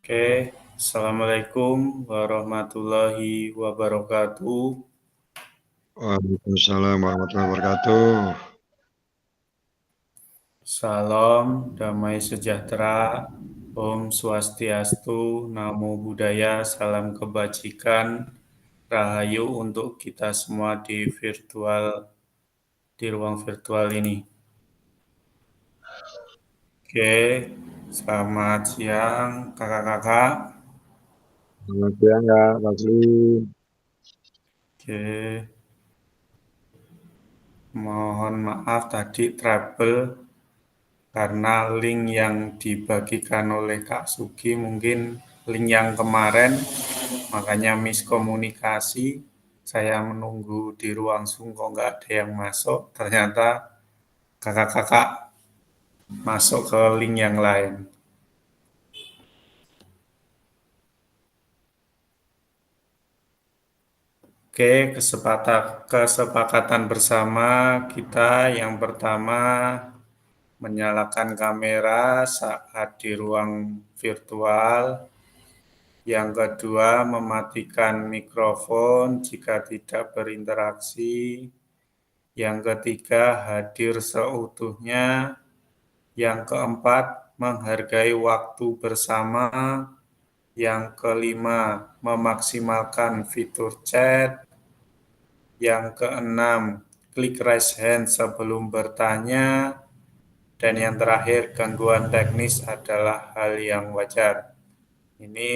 Oke, Assalamualaikum warahmatullahi wabarakatuh. Waalaikumsalam warahmatullahi wabarakatuh. Salam damai sejahtera, Om Swastiastu, Namo Buddhaya, salam kebajikan, Rahayu untuk kita semua di ruang virtual ini. Oke, selamat siang kakak-kakak. Selamat siang Kak Basri. Oke, mohon maaf tadi trouble karena link yang dibagikan oleh Kak Sugi mungkin link yang kemarin, makanya miskomunikasi. Saya menunggu di ruang Zoom kok nggak ada yang masuk, ternyata kakak-kakak masuk ke link yang lain. Oke, kesepakatan bersama kita yang pertama menyalakan kamera saat di ruang virtual. Yang kedua, mematikan mikrofon jika tidak berinteraksi. Yang ketiga, hadir seutuhnya. Yang keempat, menghargai waktu bersama. Yang kelima, memaksimalkan fitur chat. Yang keenam, klik raise hand sebelum bertanya. Dan yang terakhir, gangguan teknis adalah hal yang wajar. Ini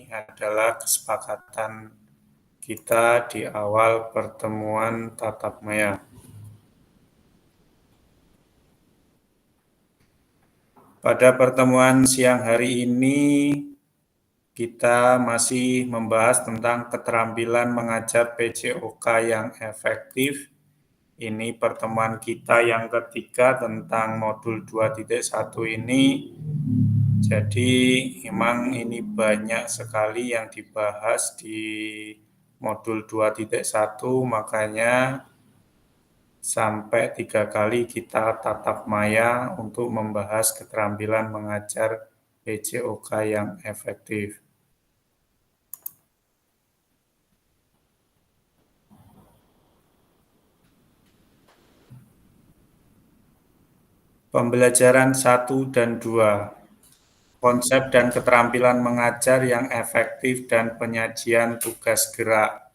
adalah kesepakatan kita di awal pertemuan tatap maya. Pada pertemuan siang hari ini, kita masih membahas tentang keterampilan mengajar PJOK yang efektif. Ini pertemuan kita yang ketiga tentang modul 2.1 ini. Jadi memang ini banyak sekali yang dibahas di modul 2.1, makanya sampai 3 kali kita tatap maya untuk membahas keterampilan mengajar PJOK yang efektif. Pembelajaran 1 dan 2. Konsep dan keterampilan mengajar yang efektif dan penyajian tugas gerak.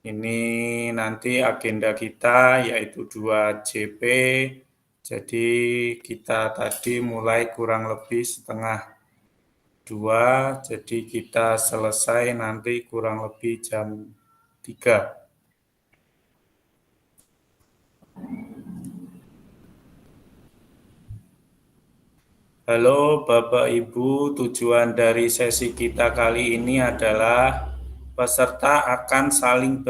Ini nanti agenda kita yaitu 2JP. Jadi kita tadi mulai kurang lebih setengah 2, jadi kita selesai nanti kurang lebih jam 3. Halo Bapak Ibu, tujuan dari sesi kita kali ini adalah peserta akan saling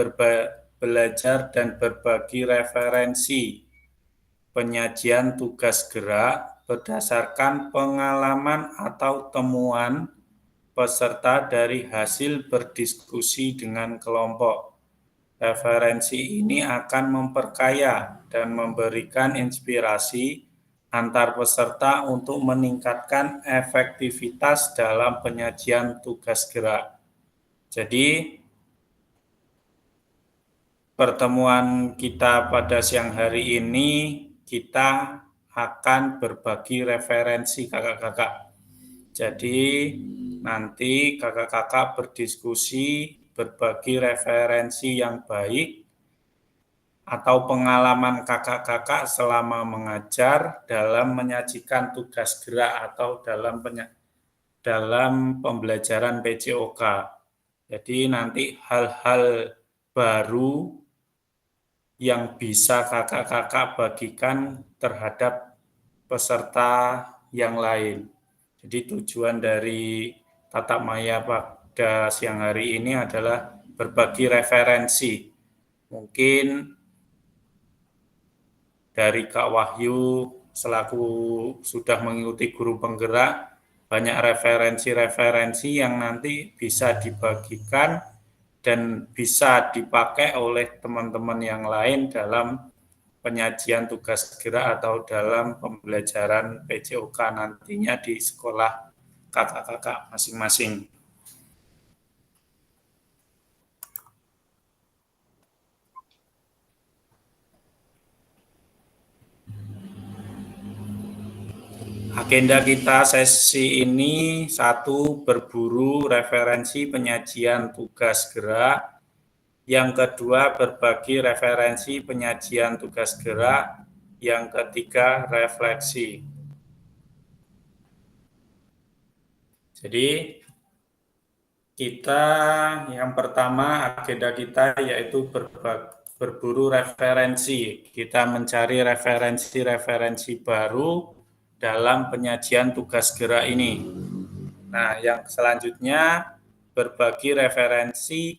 belajar dan berbagi referensi penyajian tugas gerak berdasarkan pengalaman atau temuan peserta dari hasil berdiskusi dengan kelompok. Referensi ini akan memperkaya dan memberikan inspirasi antar peserta untuk meningkatkan efektivitas dalam penyajian tugas gerak. Jadi, pertemuan kita pada siang hari ini, kita akan berbagi referensi kakak-kakak. Jadi, nanti kakak-kakak berdiskusi, berbagi referensi yang baik, atau pengalaman kakak-kakak selama mengajar dalam menyajikan tugas gerak atau dalam pembelajaran PJOK. Jadi nanti hal-hal baru yang bisa kakak-kakak bagikan terhadap peserta yang lain. Jadi tujuan dari tatap maya pada siang hari ini adalah berbagi referensi. Mungkin dari Kak Wahyu selaku sudah mengikuti guru penggerak, banyak referensi-referensi yang nanti bisa dibagikan dan bisa dipakai oleh teman-teman yang lain dalam penyajian tugas gerak atau dalam pembelajaran PJOK nantinya di sekolah kakak-kakak masing-masing. Agenda kita sesi ini, 1, berburu referensi penyajian tugas gerak. Yang kedua, berbagi referensi penyajian tugas gerak. Yang ketiga, refleksi. Jadi, kita yang pertama agenda kita yaitu berburu referensi. Kita mencari referensi-referensi baru dalam penyajian tugas gerak ini. Nah, yang selanjutnya berbagi referensi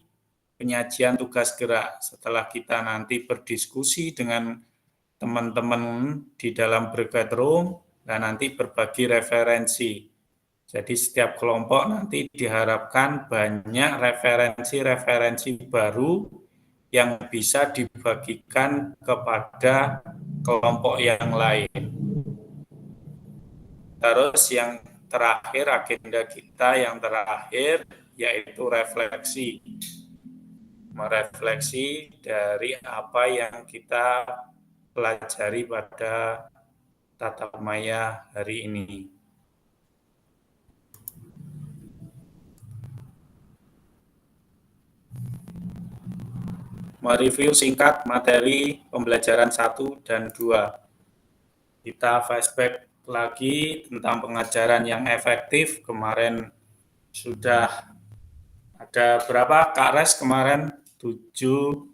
penyajian tugas gerak. Setelah kita nanti berdiskusi dengan teman-teman di dalam breakout room, dan nanti berbagi referensi. Jadi setiap kelompok nanti diharapkan banyak referensi-referensi baru yang bisa dibagikan kepada kelompok yang lain. Terus yang terakhir, agenda kita yang terakhir yaitu refleksi. Merefleksi dari apa yang kita pelajari pada tatap maya hari ini. Mereview singkat materi pembelajaran 1 dan 2. Kita flashback lagi tentang pengajaran yang efektif. Kemarin sudah ada berapa Kak Res kemarin? 7,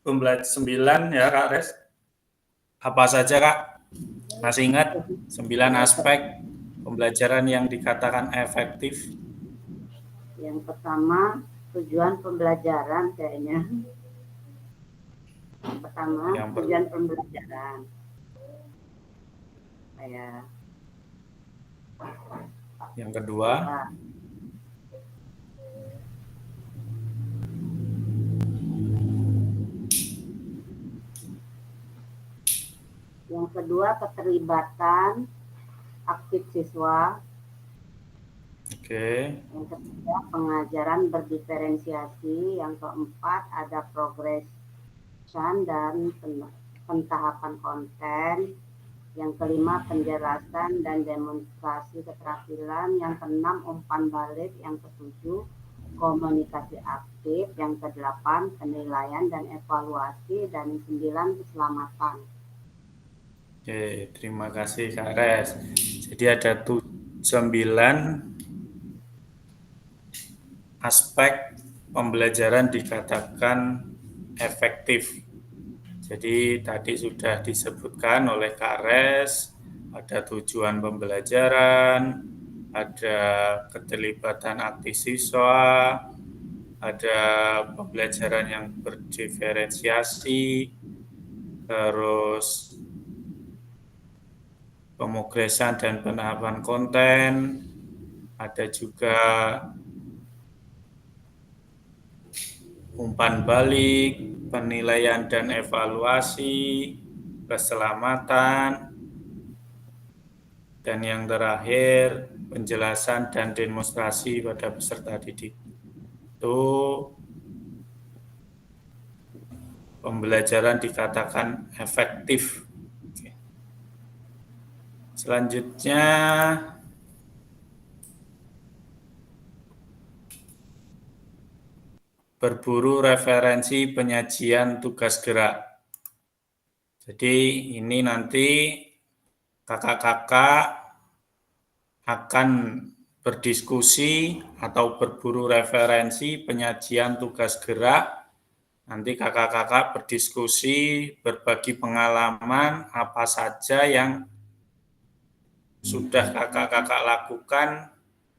9 ya Kak Res? Apa saja Kak? Masih ingat 9 aspek pembelajaran yang dikatakan efektif? Yang pertama, tujuan pembelajaran kayaknya. Yang pertama, tujuan pembelajaran. Yang kedua, keterlibatan aktif siswa. Oke. Yang ketiga, pengajaran berdiferensiasi. Yang keempat, ada progression dan pentahapan konten. Yang kelima, penjelasan dan demonstrasi keterampilan. Yang keenam, umpan balik. Yang ketujuh, komunikasi aktif. Yang kedelapan, penilaian dan evaluasi. Dan 9, keselamatan. Oke, terima kasih Kak Res. Jadi ada 9 aspek pembelajaran dikatakan efektif. Jadi tadi sudah disebutkan oleh Kak Res, ada tujuan pembelajaran, ada keterlibatan aktif siswa, ada pembelajaran yang berdiferensiasi, terus pemrograman dan penahapan konten, ada juga umpan balik, penilaian dan evaluasi, keselamatan, dan yang terakhir penjelasan dan demonstrasi pada peserta didik. Itu pembelajaran dikatakan efektif. Oke. Selanjutnya berburu referensi penyajian tugas gerak. Jadi ini nanti kakak-kakak akan berdiskusi atau berburu referensi penyajian tugas gerak. Nanti kakak-kakak berdiskusi, berbagi pengalaman apa saja yang sudah kakak-kakak lakukan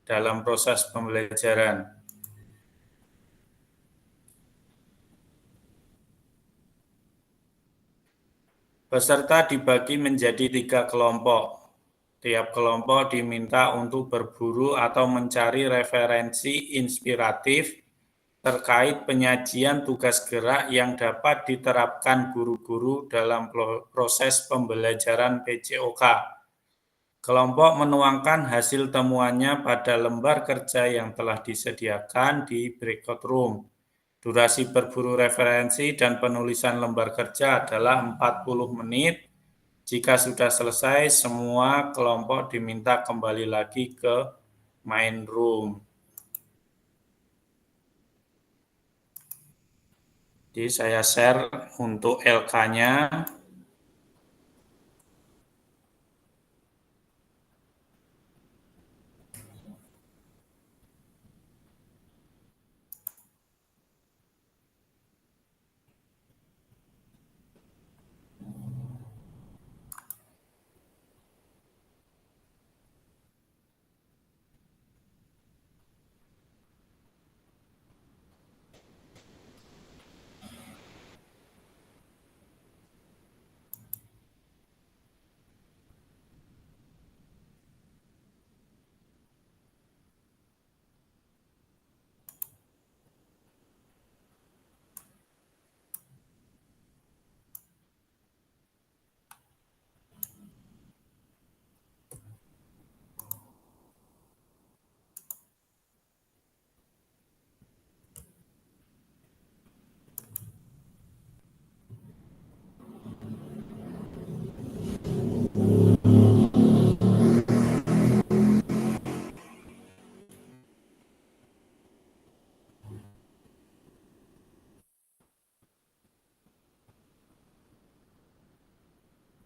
dalam proses pembelajaran. Peserta dibagi menjadi 3 kelompok. Tiap kelompok diminta untuk berburu atau mencari referensi inspiratif terkait penyajian tugas gerak yang dapat diterapkan guru-guru dalam proses pembelajaran PJOK. Kelompok menuangkan hasil temuannya pada lembar kerja yang telah disediakan di breakout room. Durasi berburu referensi dan penulisan lembar kerja adalah 40 menit. Jika sudah selesai, semua kelompok diminta kembali lagi ke main room. Jadi saya share untuk LK-nya.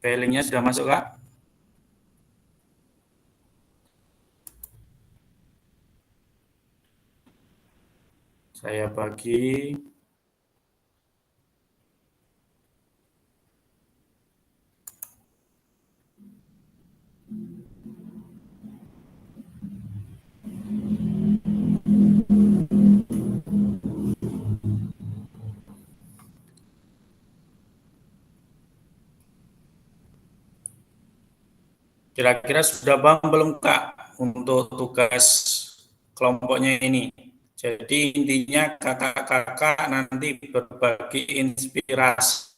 Linknya sudah masuk, Kak? Saya bagi. Kira-kira sudah paham belum, Kak, untuk tugas kelompoknya ini? Jadi intinya kakak-kakak nanti berbagi inspirasi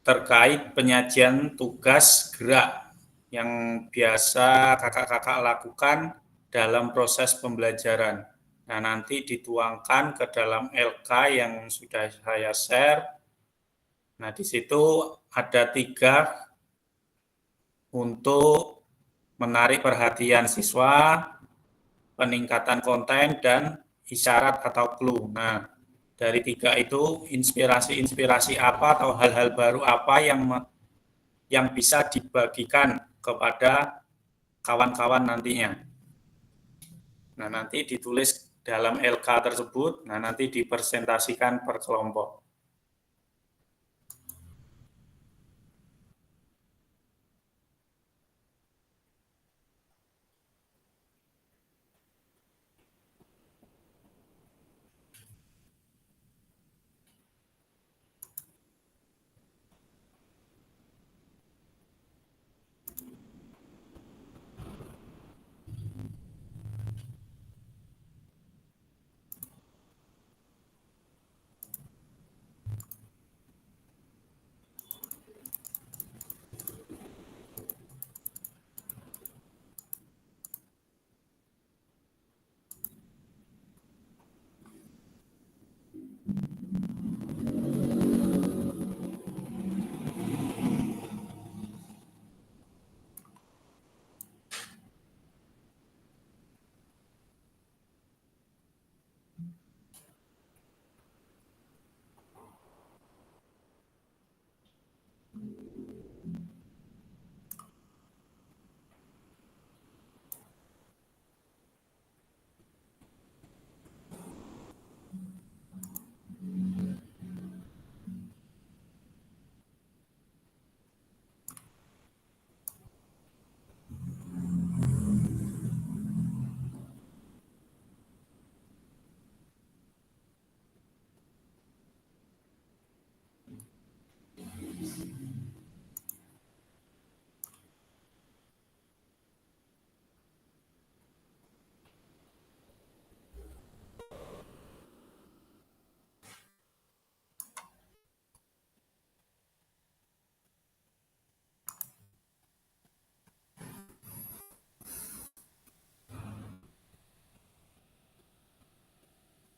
terkait penyajian tugas gerak yang biasa kakak-kakak lakukan dalam proses pembelajaran. Nah, nanti dituangkan ke dalam LK yang sudah saya share. Nah, di situ ada 3 untuk menarik perhatian siswa, peningkatan konten, dan isyarat atau clue. Nah, dari 3 itu inspirasi-inspirasi apa atau hal-hal baru apa yang bisa dibagikan kepada kawan-kawan nantinya. Nah, nanti ditulis dalam LK tersebut, nah nanti dipresentasikan per kelompok.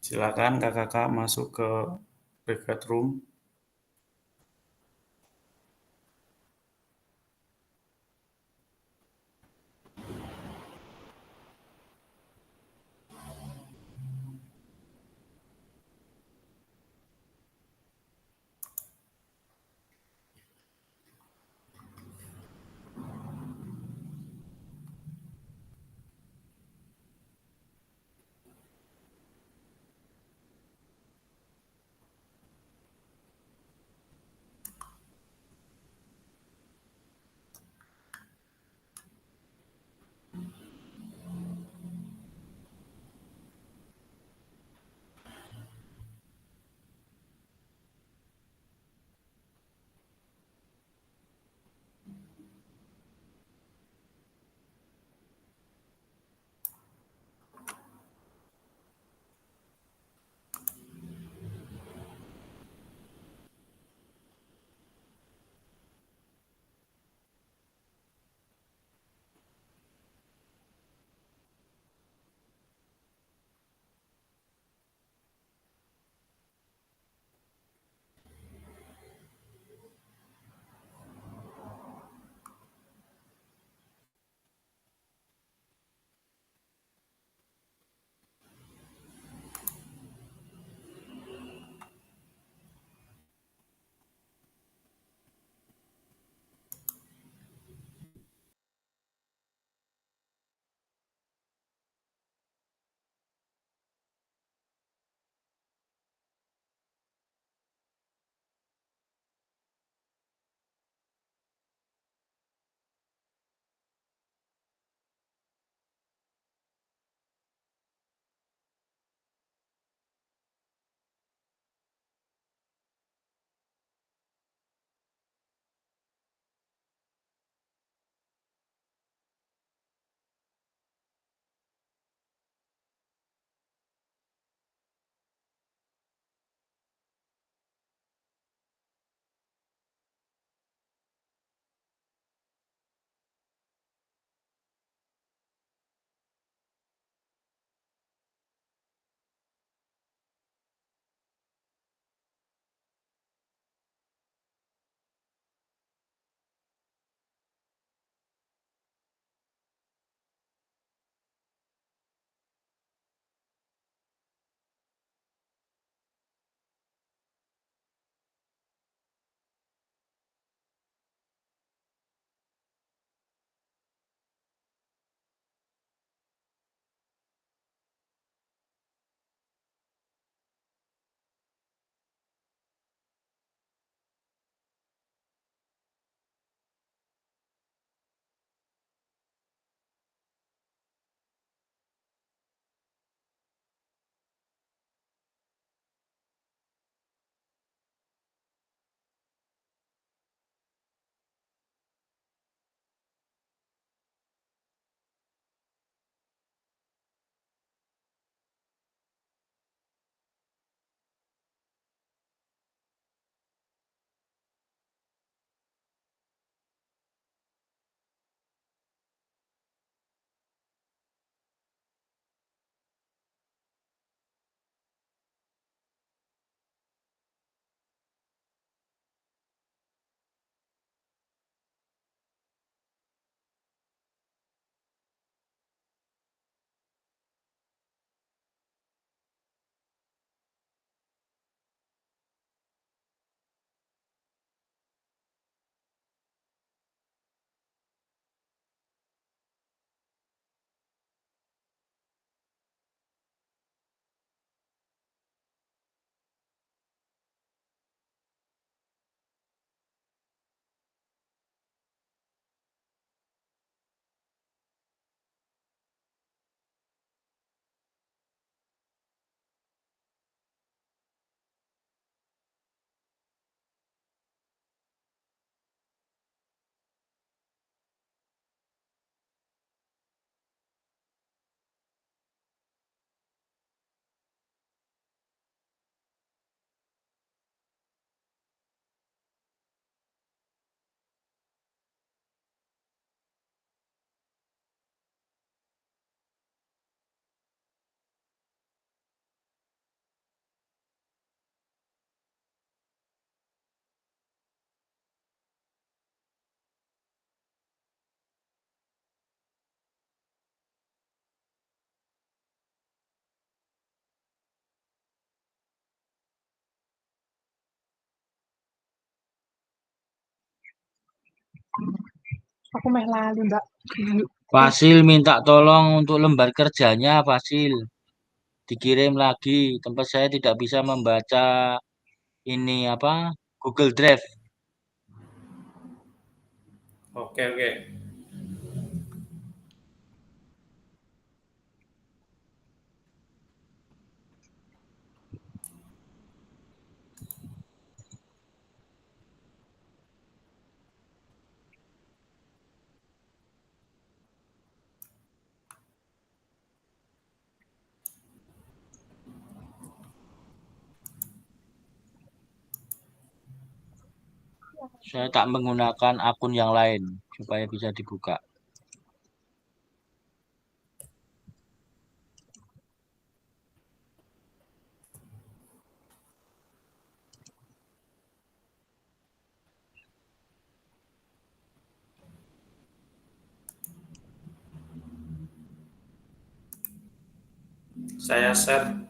Silakan kakak-kakak masuk ke breakout room. Aku meh lali, Mbak. Fasil minta tolong untuk lembar kerjanya, Fasil. Dikirim lagi. Tempat saya tidak bisa membaca ini apa? Google Drive. Oke, oke. Saya tak menggunakan akun yang lain supaya bisa dibuka. Saya share.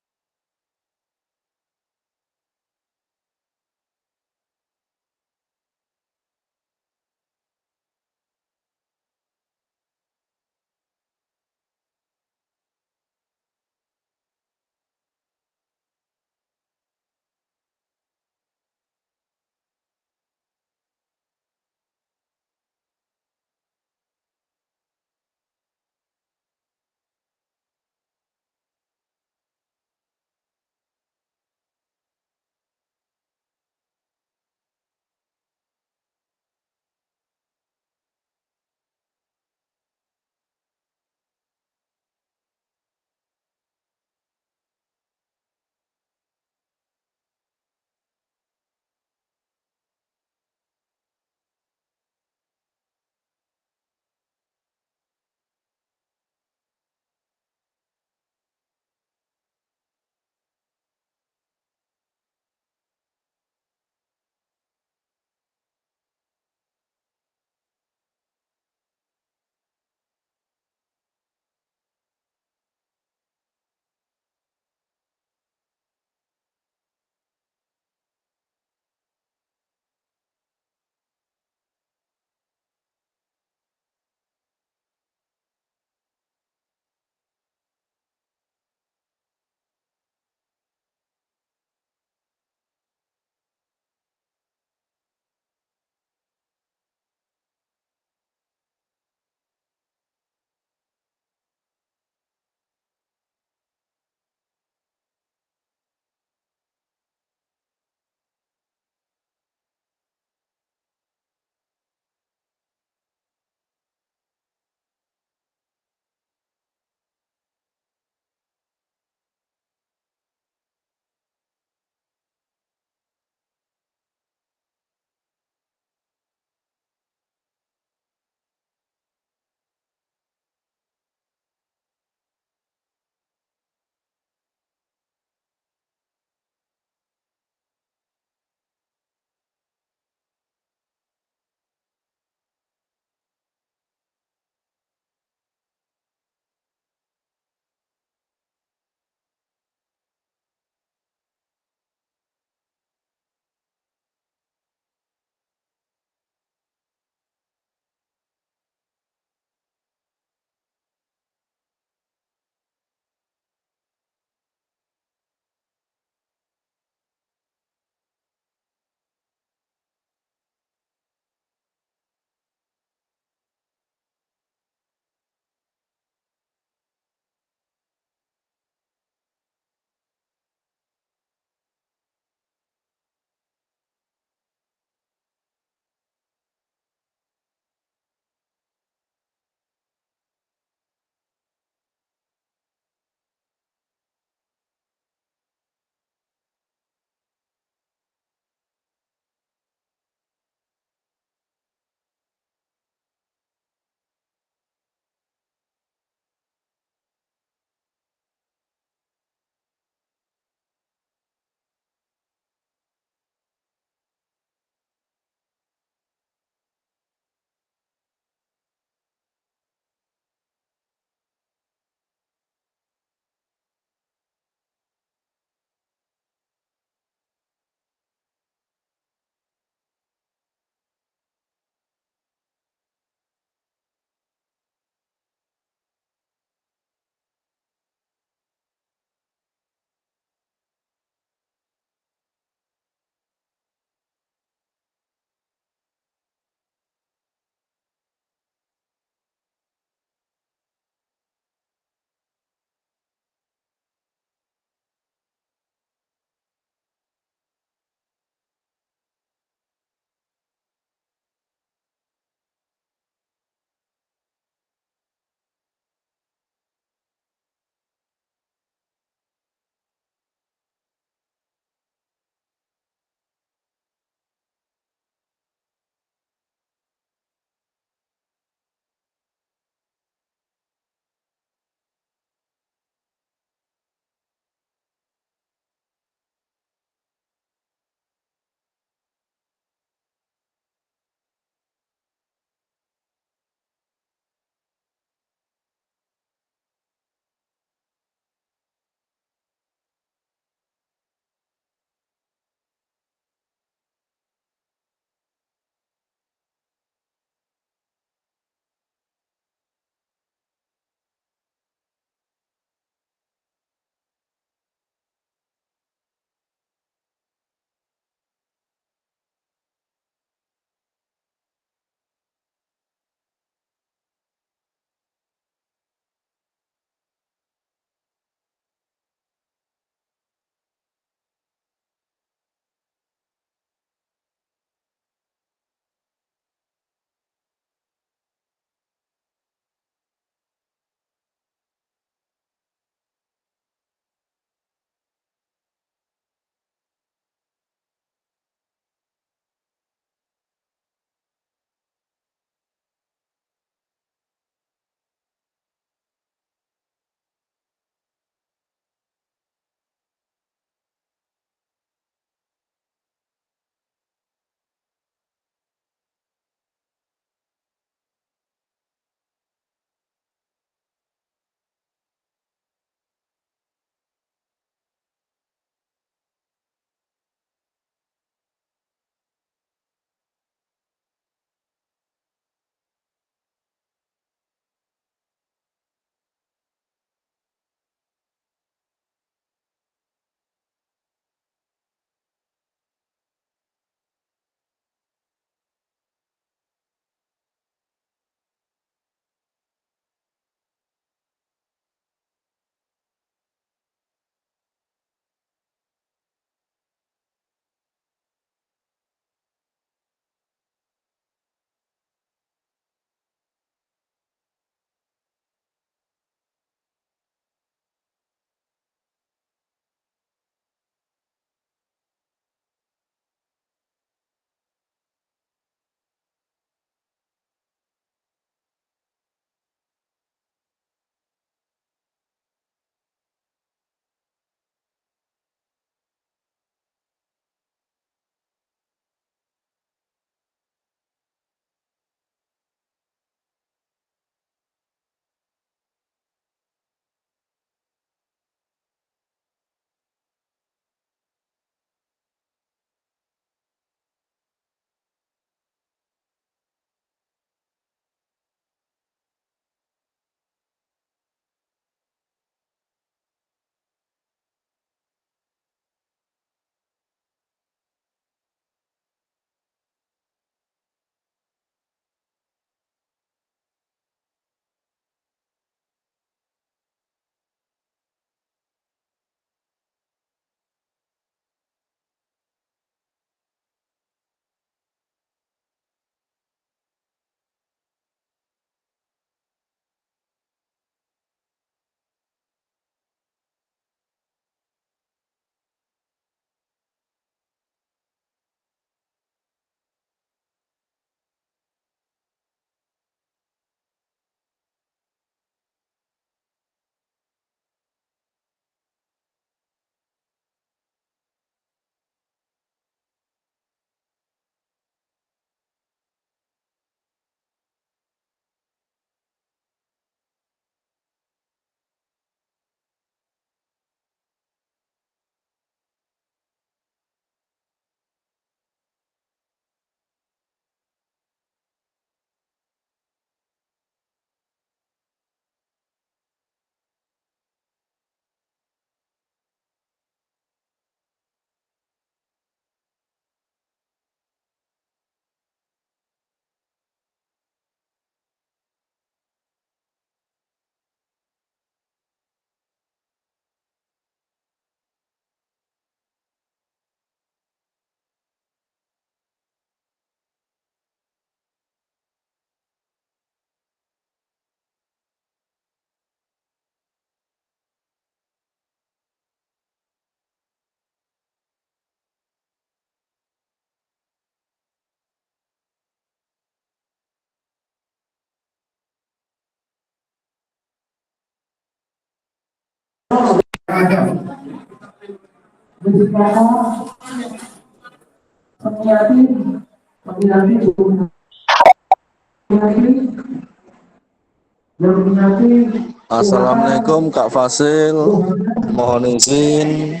Assalamualaikum Kak Fasil, mohon izin.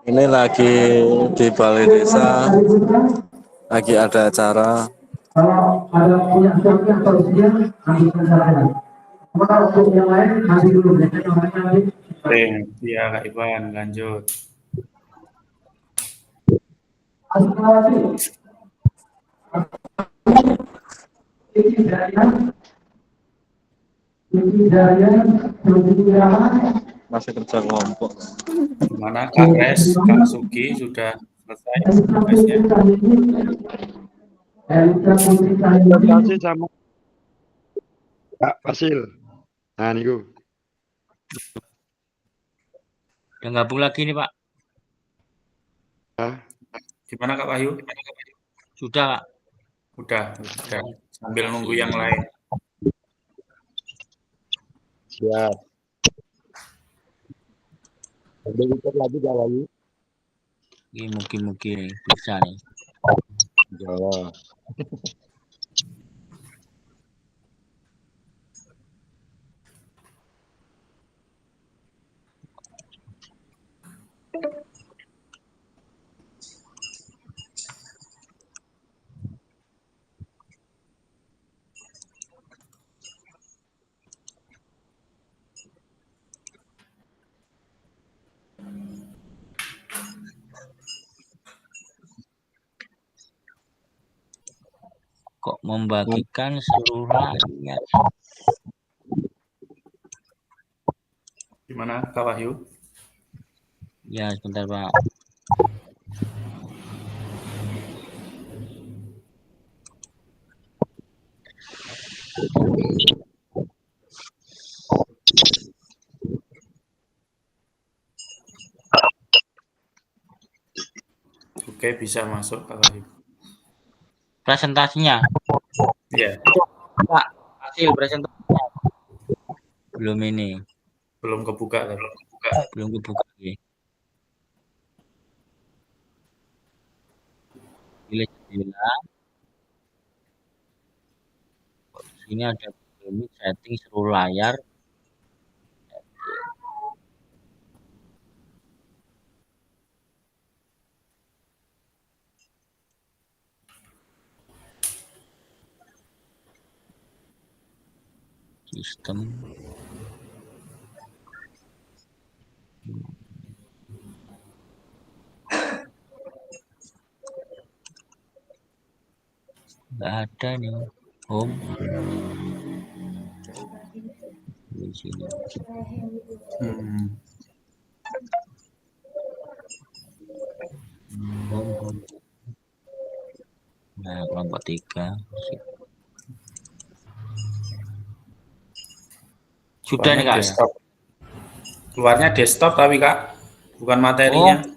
Ini lagi di balai desa, lagi ada acara. Kalau ada punya sesuatu yang tersedia, lanjutkan saja. Kalau untuk yang lain, nanti dulu. Oke, ya Kak Ivan, lanjut. Masih kerja kelompok. Gimana Kak Res, Kak Sugi sudah selesai tugasnya? Terima sama Kak Fasil. Nah, niku. Udah gabung lagi nih Pak. Gimana Kak Wahyu? Sudah Kak. Udah. Sambil nunggu yang lain. Siap. Ada ikut lagi Kak Wahyu. Ini mungkin bisa nih. Jawa. Kok membagikan seluruh rakyat? Gimana Kak Wahyu? Ya sebentar Pak. Oke, bisa masuk Kak Wahyu. Presentasinya. Iya. Pak, hasil presentasinya. Belum ini. Belum kebuka tadi. Belum kebuka ya. Pilih jendela. Ini ada ini setting seluruh layar. Sistem. Nggak ada nih. Home. Di sini. Home. Nah, kelompok 3. Sudah nih Kak. Desktop. Keluarnya desktop tapi Kak, bukan materinya. Oh.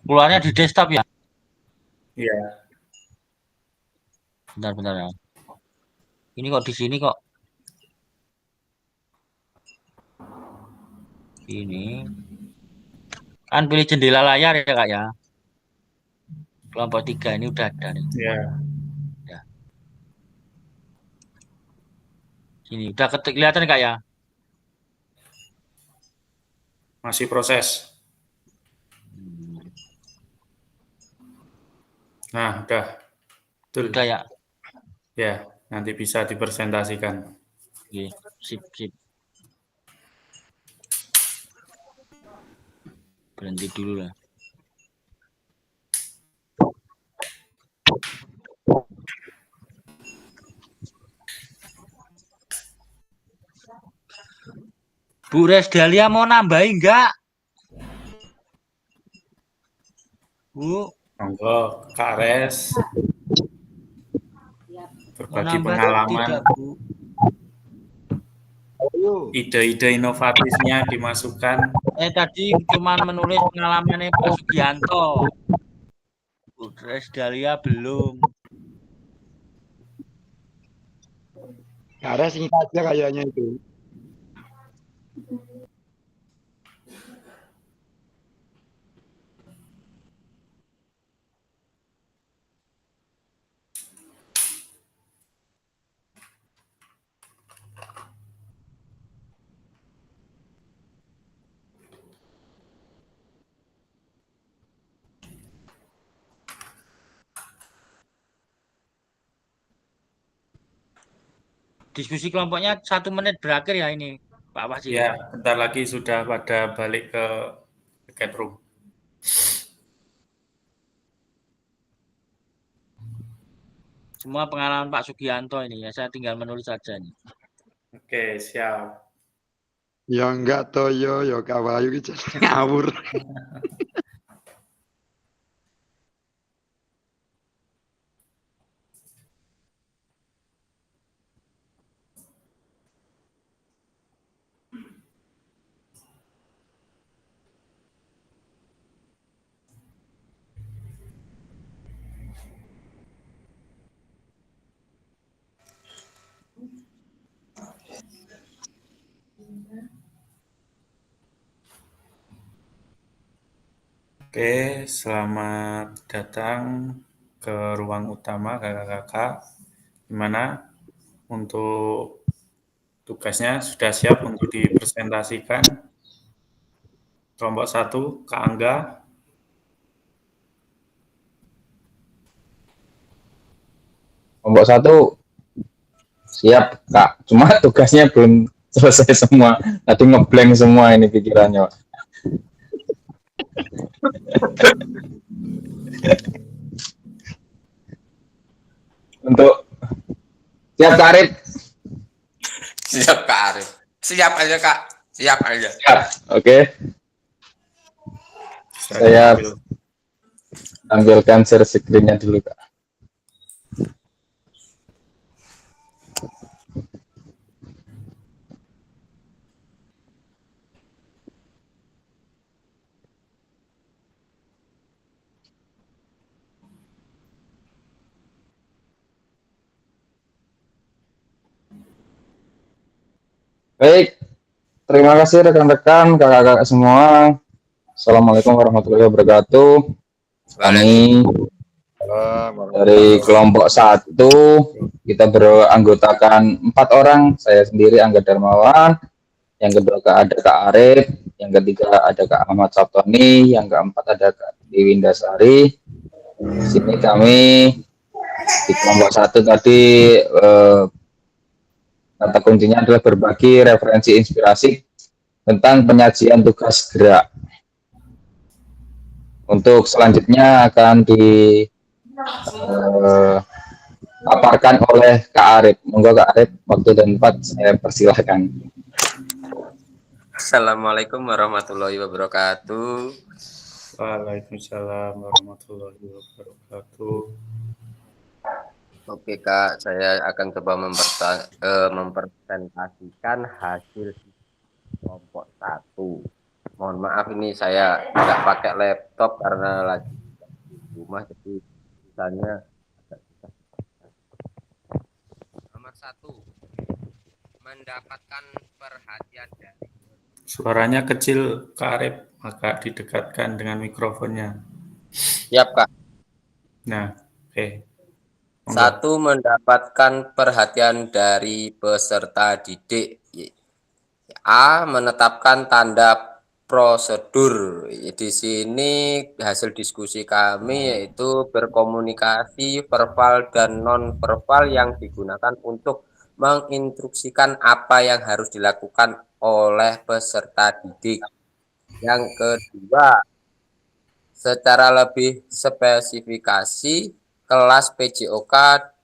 Keluarnya di desktop ya? Iya. Bentar ya. Ini kok di sini kok. Ini. Kan pilih jendela layar ya Kak ya. Kelompok 3 ini udah ada nih. Iya. Ya. Ini udah kelihatan Kak ya? Masih proses. Nah, udah. Betul. Udah ya? Ya, nanti bisa dipresentasikan. Oke, sip. Berhenti dulu lah. Bu Resdalia mau nambahin enggak? Bu. Monggo, Kak Res. Berbagi pengalaman. Tidak, Bu. Ide-ide inovatifnya dimasukkan. Tadi cuma menulis pengalamannya Pak Sugianto. Bu Resdalia belum. Kak Res singkat aja kayaknya itu. diskusi kelompoknya 1 menit berakhir ya ini, Pak Fasil. Ya, bentar lagi sudah pada balik ke tiket room. Semua pengalaman Pak Sugianto ini ya, saya tinggal menulis saja nih. Oke, siap. Ya enggak toyo, ya kawayu iki ngawur. Oke, selamat datang ke ruang utama kakak-kakak. Gimana untuk tugasnya sudah siap untuk dipresentasikan? Kelompok 1, Kak Angga. Kelompok 1 siap Kak, cuma tugasnya belum selesai semua. Tadi ngeblank semua ini pikirannya. Untuk siap Kak Arif. Siap Kak Arif. Siap aja Kak. Siap aja. Siap. Oke. Saya tampilkan share screen-nya dulu Kak. Baik, terima kasih rekan-rekan, kakak-kakak semua. Assalamualaikum warahmatullahi wabarakatuh. Kami dari kelompok 1 kita beranggotakan 4 orang. Saya sendiri Angga Darmawan, yang kedua ada Kak Arif, yang ketiga ada Kak Ahmad Sabtoni, yang keempat ada Kak Dewi Indasari. Di sini kami di kelompok 1 tadi kata kuncinya adalah berbagi referensi inspirasi tentang penyajian tugas gerak. Untuk selanjutnya akan dipaparkan oleh Kak Arif. Monggo Kak Arif, waktu dan tempat saya persilahkan. Assalamualaikum warahmatullahi wabarakatuh. Waalaikumsalam warahmatullahi wabarakatuh. Oke Kak, saya akan coba mempresentasikan hasil kelompok 1. Mohon maaf ini saya nggak pakai laptop karena lagi di rumah, jadi misalnya nomor 1 mendapatkan perhatian dari. Suaranya kecil, Kak Arif, maka didekatkan dengan mikrofonnya. Siap Kak. Nah, oke. 1 mendapatkan perhatian dari peserta didik. A menetapkan tanda prosedur. Di sini hasil diskusi kami yaitu berkomunikasi verbal dan non verbal yang digunakan untuk menginstruksikan apa yang harus dilakukan oleh peserta didik. Yang kedua, secara lebih spesifikasi, kelas PJOK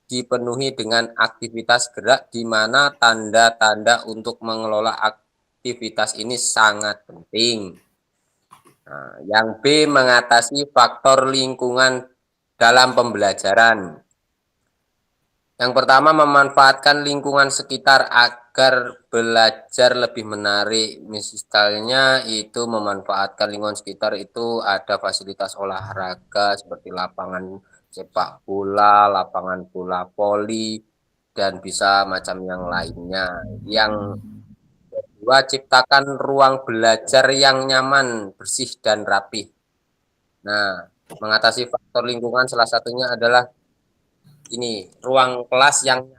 dipenuhi dengan aktivitas gerak di mana tanda-tanda untuk mengelola aktivitas ini sangat penting. Nah, yang B mengatasi faktor lingkungan dalam pembelajaran. Yang pertama, memanfaatkan lingkungan sekitar agar belajar lebih menarik. Misalnya itu memanfaatkan lingkungan sekitar itu ada fasilitas olahraga seperti lapangan sepak bola, lapangan bola voli, dan bisa macam yang lainnya. Yang kedua, ciptakan ruang belajar yang nyaman, bersih, dan rapih. Nah, mengatasi faktor lingkungan salah satunya adalah ini, ruang kelas yang nyaman.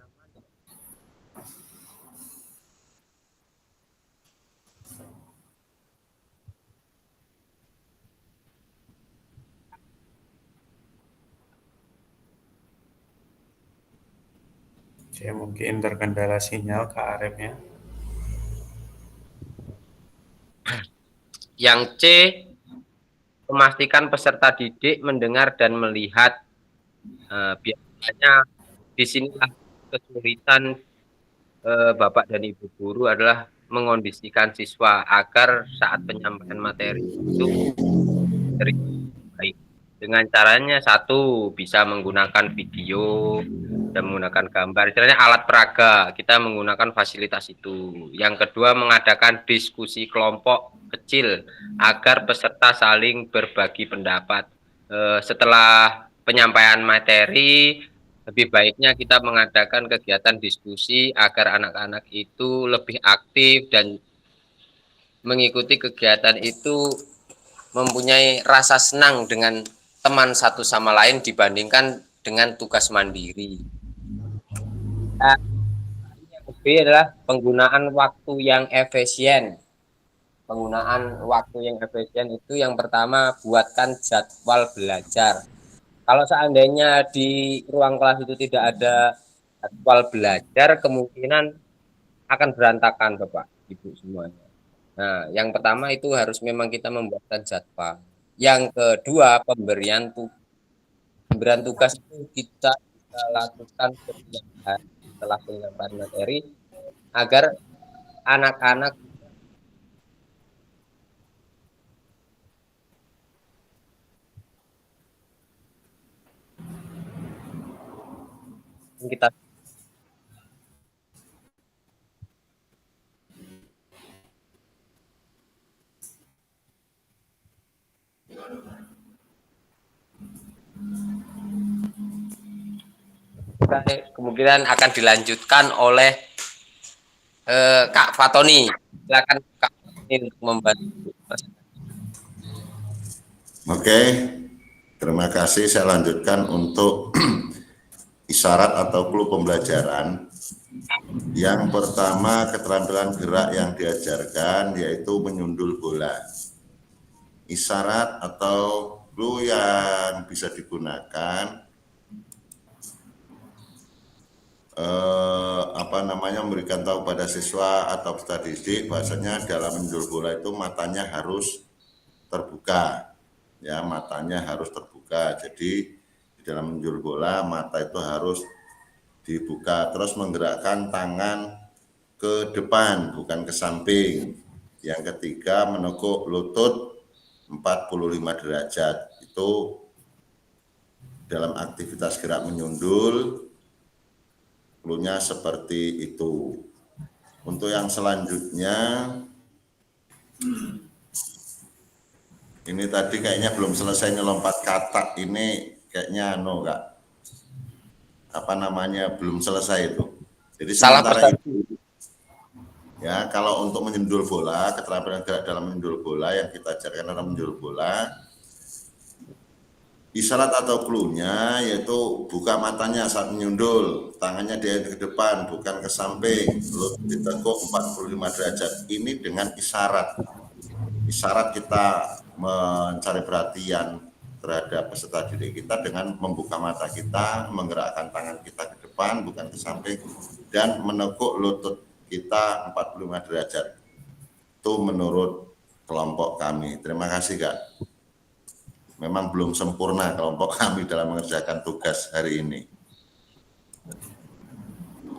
Oke, mungkin terkendala sinyal Kak Arifnya. Yang C, memastikan peserta didik mendengar dan melihat. Biasanya di sinilah kesulitan Bapak dan Ibu guru adalah mengondisikan siswa agar saat penyampaian materi itu baik. Dengan caranya satu, bisa menggunakan video dan menggunakan gambar, istilahnya alat peraga, kita menggunakan fasilitas itu. Yang kedua, mengadakan diskusi kelompok kecil agar peserta saling berbagi pendapat. Setelah penyampaian materi, lebih baiknya kita mengadakan kegiatan diskusi agar anak-anak itu lebih aktif dan mengikuti kegiatan itu mempunyai rasa senang dengan teman satu sama lain dibandingkan dengan tugas mandiri. Nah, yang B adalah penggunaan waktu yang efisien. Penggunaan waktu yang efisien itu yang pertama, buatkan jadwal belajar. Kalau seandainya di ruang kelas itu tidak ada jadwal belajar, kemungkinan akan berantakan Bapak, Ibu semuanya. Nah, yang pertama itu harus memang kita membuatkan jadwal. Yang kedua, pemberian tugas itu kita lakukan setiap hari setelah penyampaian materi agar anak-anak kita kemungkinan akan dilanjutkan oleh Kak Fatoni. Silakan Kak Fatoni untuk membantu. Oke, terima kasih. Saya lanjutkan untuk isyarat atau clue pembelajaran. Yang pertama, keterampilan gerak yang diajarkan yaitu menyundul bola. Isyarat atau clue yang bisa digunakan memberikan tahu pada siswa atau peserta didik bahwasanya dalam menyundul bola itu matanya harus terbuka. Ya, matanya harus terbuka. Jadi di dalam menyundul bola mata itu harus dibuka, terus menggerakkan tangan ke depan bukan ke samping. Yang ketiga, menekuk lutut 45 derajat. Itu dalam aktivitas gerak menyundul, cluenya seperti itu. Untuk yang selanjutnya, ini tadi kayaknya belum selesai lompat katak, ini kayaknya belum selesai itu. Jadi sementara itu ya, kalau untuk menyundul bola, keterampilan gerak dalam menyundul bola yang kita ajarkan dalam menyundul bola, isyarat atau cluenya yaitu buka matanya saat menyundul, tangannya dia ke depan bukan ke samping, lutut ditekuk 45 derajat. Ini dengan isyarat. Isyarat kita mencari perhatian terhadap peserta didik kita dengan membuka mata kita, menggerakkan tangan kita ke depan bukan ke samping, dan menekuk lutut kita 45 derajat. Itu menurut kelompok kami. Terima kasih Kak. Memang belum sempurna kelompok kami dalam mengerjakan tugas hari ini.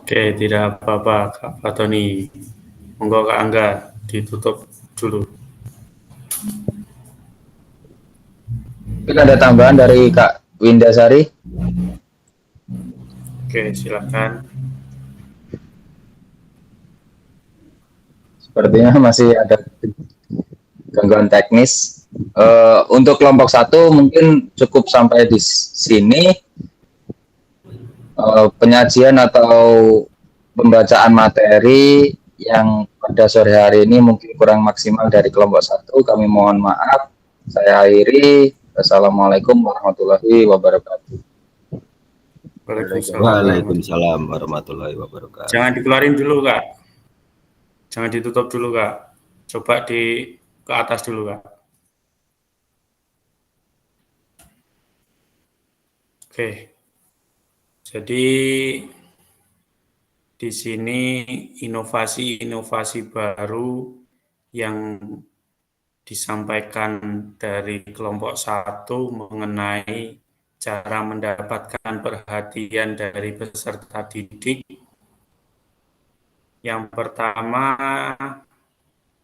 Oke, tidak apa-apa Kak Fatoni. Monggo Kak Angga ditutup dulu. Mungkin ada tambahan dari Kak Windasari. Oke, silakan. Sepertinya masih ada gangguan teknis. Untuk kelompok 1 mungkin cukup sampai di sini. Penyajian atau pembacaan materi yang pada sore hari ini mungkin kurang maksimal dari kelompok 1. Kami mohon maaf. Saya akhiri. Assalamualaikum warahmatullahi wabarakatuh. Waalaikumsalam warahmatullahi wabarakatuh. Jangan dikeluarin dulu Kak. Jangan ditutup dulu Kak. Coba ke atas dulu Kak. Oke. Jadi Di sini inovasi-inovasi baru yang disampaikan dari kelompok 1 mengenai cara mendapatkan perhatian dari peserta didik. Yang pertama,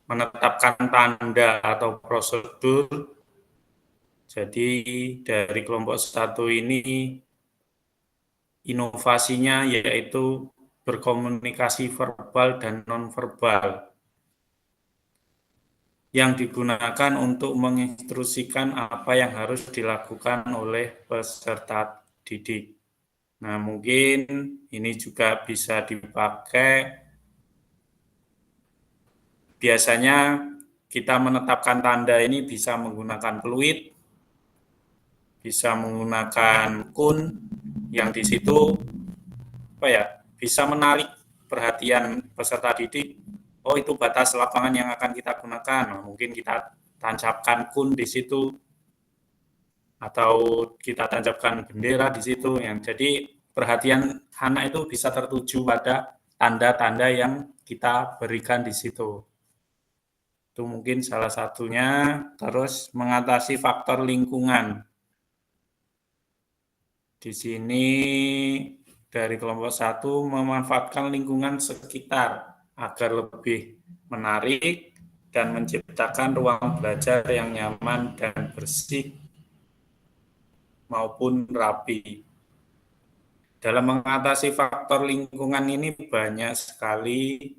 menetapkan tanda atau prosedur. Jadi dari kelompok 1 ini inovasinya yaitu berkomunikasi verbal dan nonverbal yang digunakan untuk menginstruksikan apa yang harus dilakukan oleh peserta didik. Nah, mungkin ini juga bisa dipakai. Biasanya kita menetapkan tanda ini bisa menggunakan fluid, bisa menggunakan kun yang di situ bisa menarik perhatian peserta didik. Oh, itu batas lapangan yang akan kita gunakan. Nah, mungkin kita tancapkan kun di situ atau kita tancapkan bendera di situ. Yang jadi perhatian anak itu bisa tertuju pada tanda-tanda yang kita berikan di situ. Itu mungkin salah satunya. Terus mengatasi faktor lingkungan. Di sini dari kelompok 1 memanfaatkan lingkungan sekitar agar lebih menarik dan menciptakan ruang belajar yang nyaman dan bersih maupun rapi. Dalam mengatasi faktor lingkungan ini banyak sekali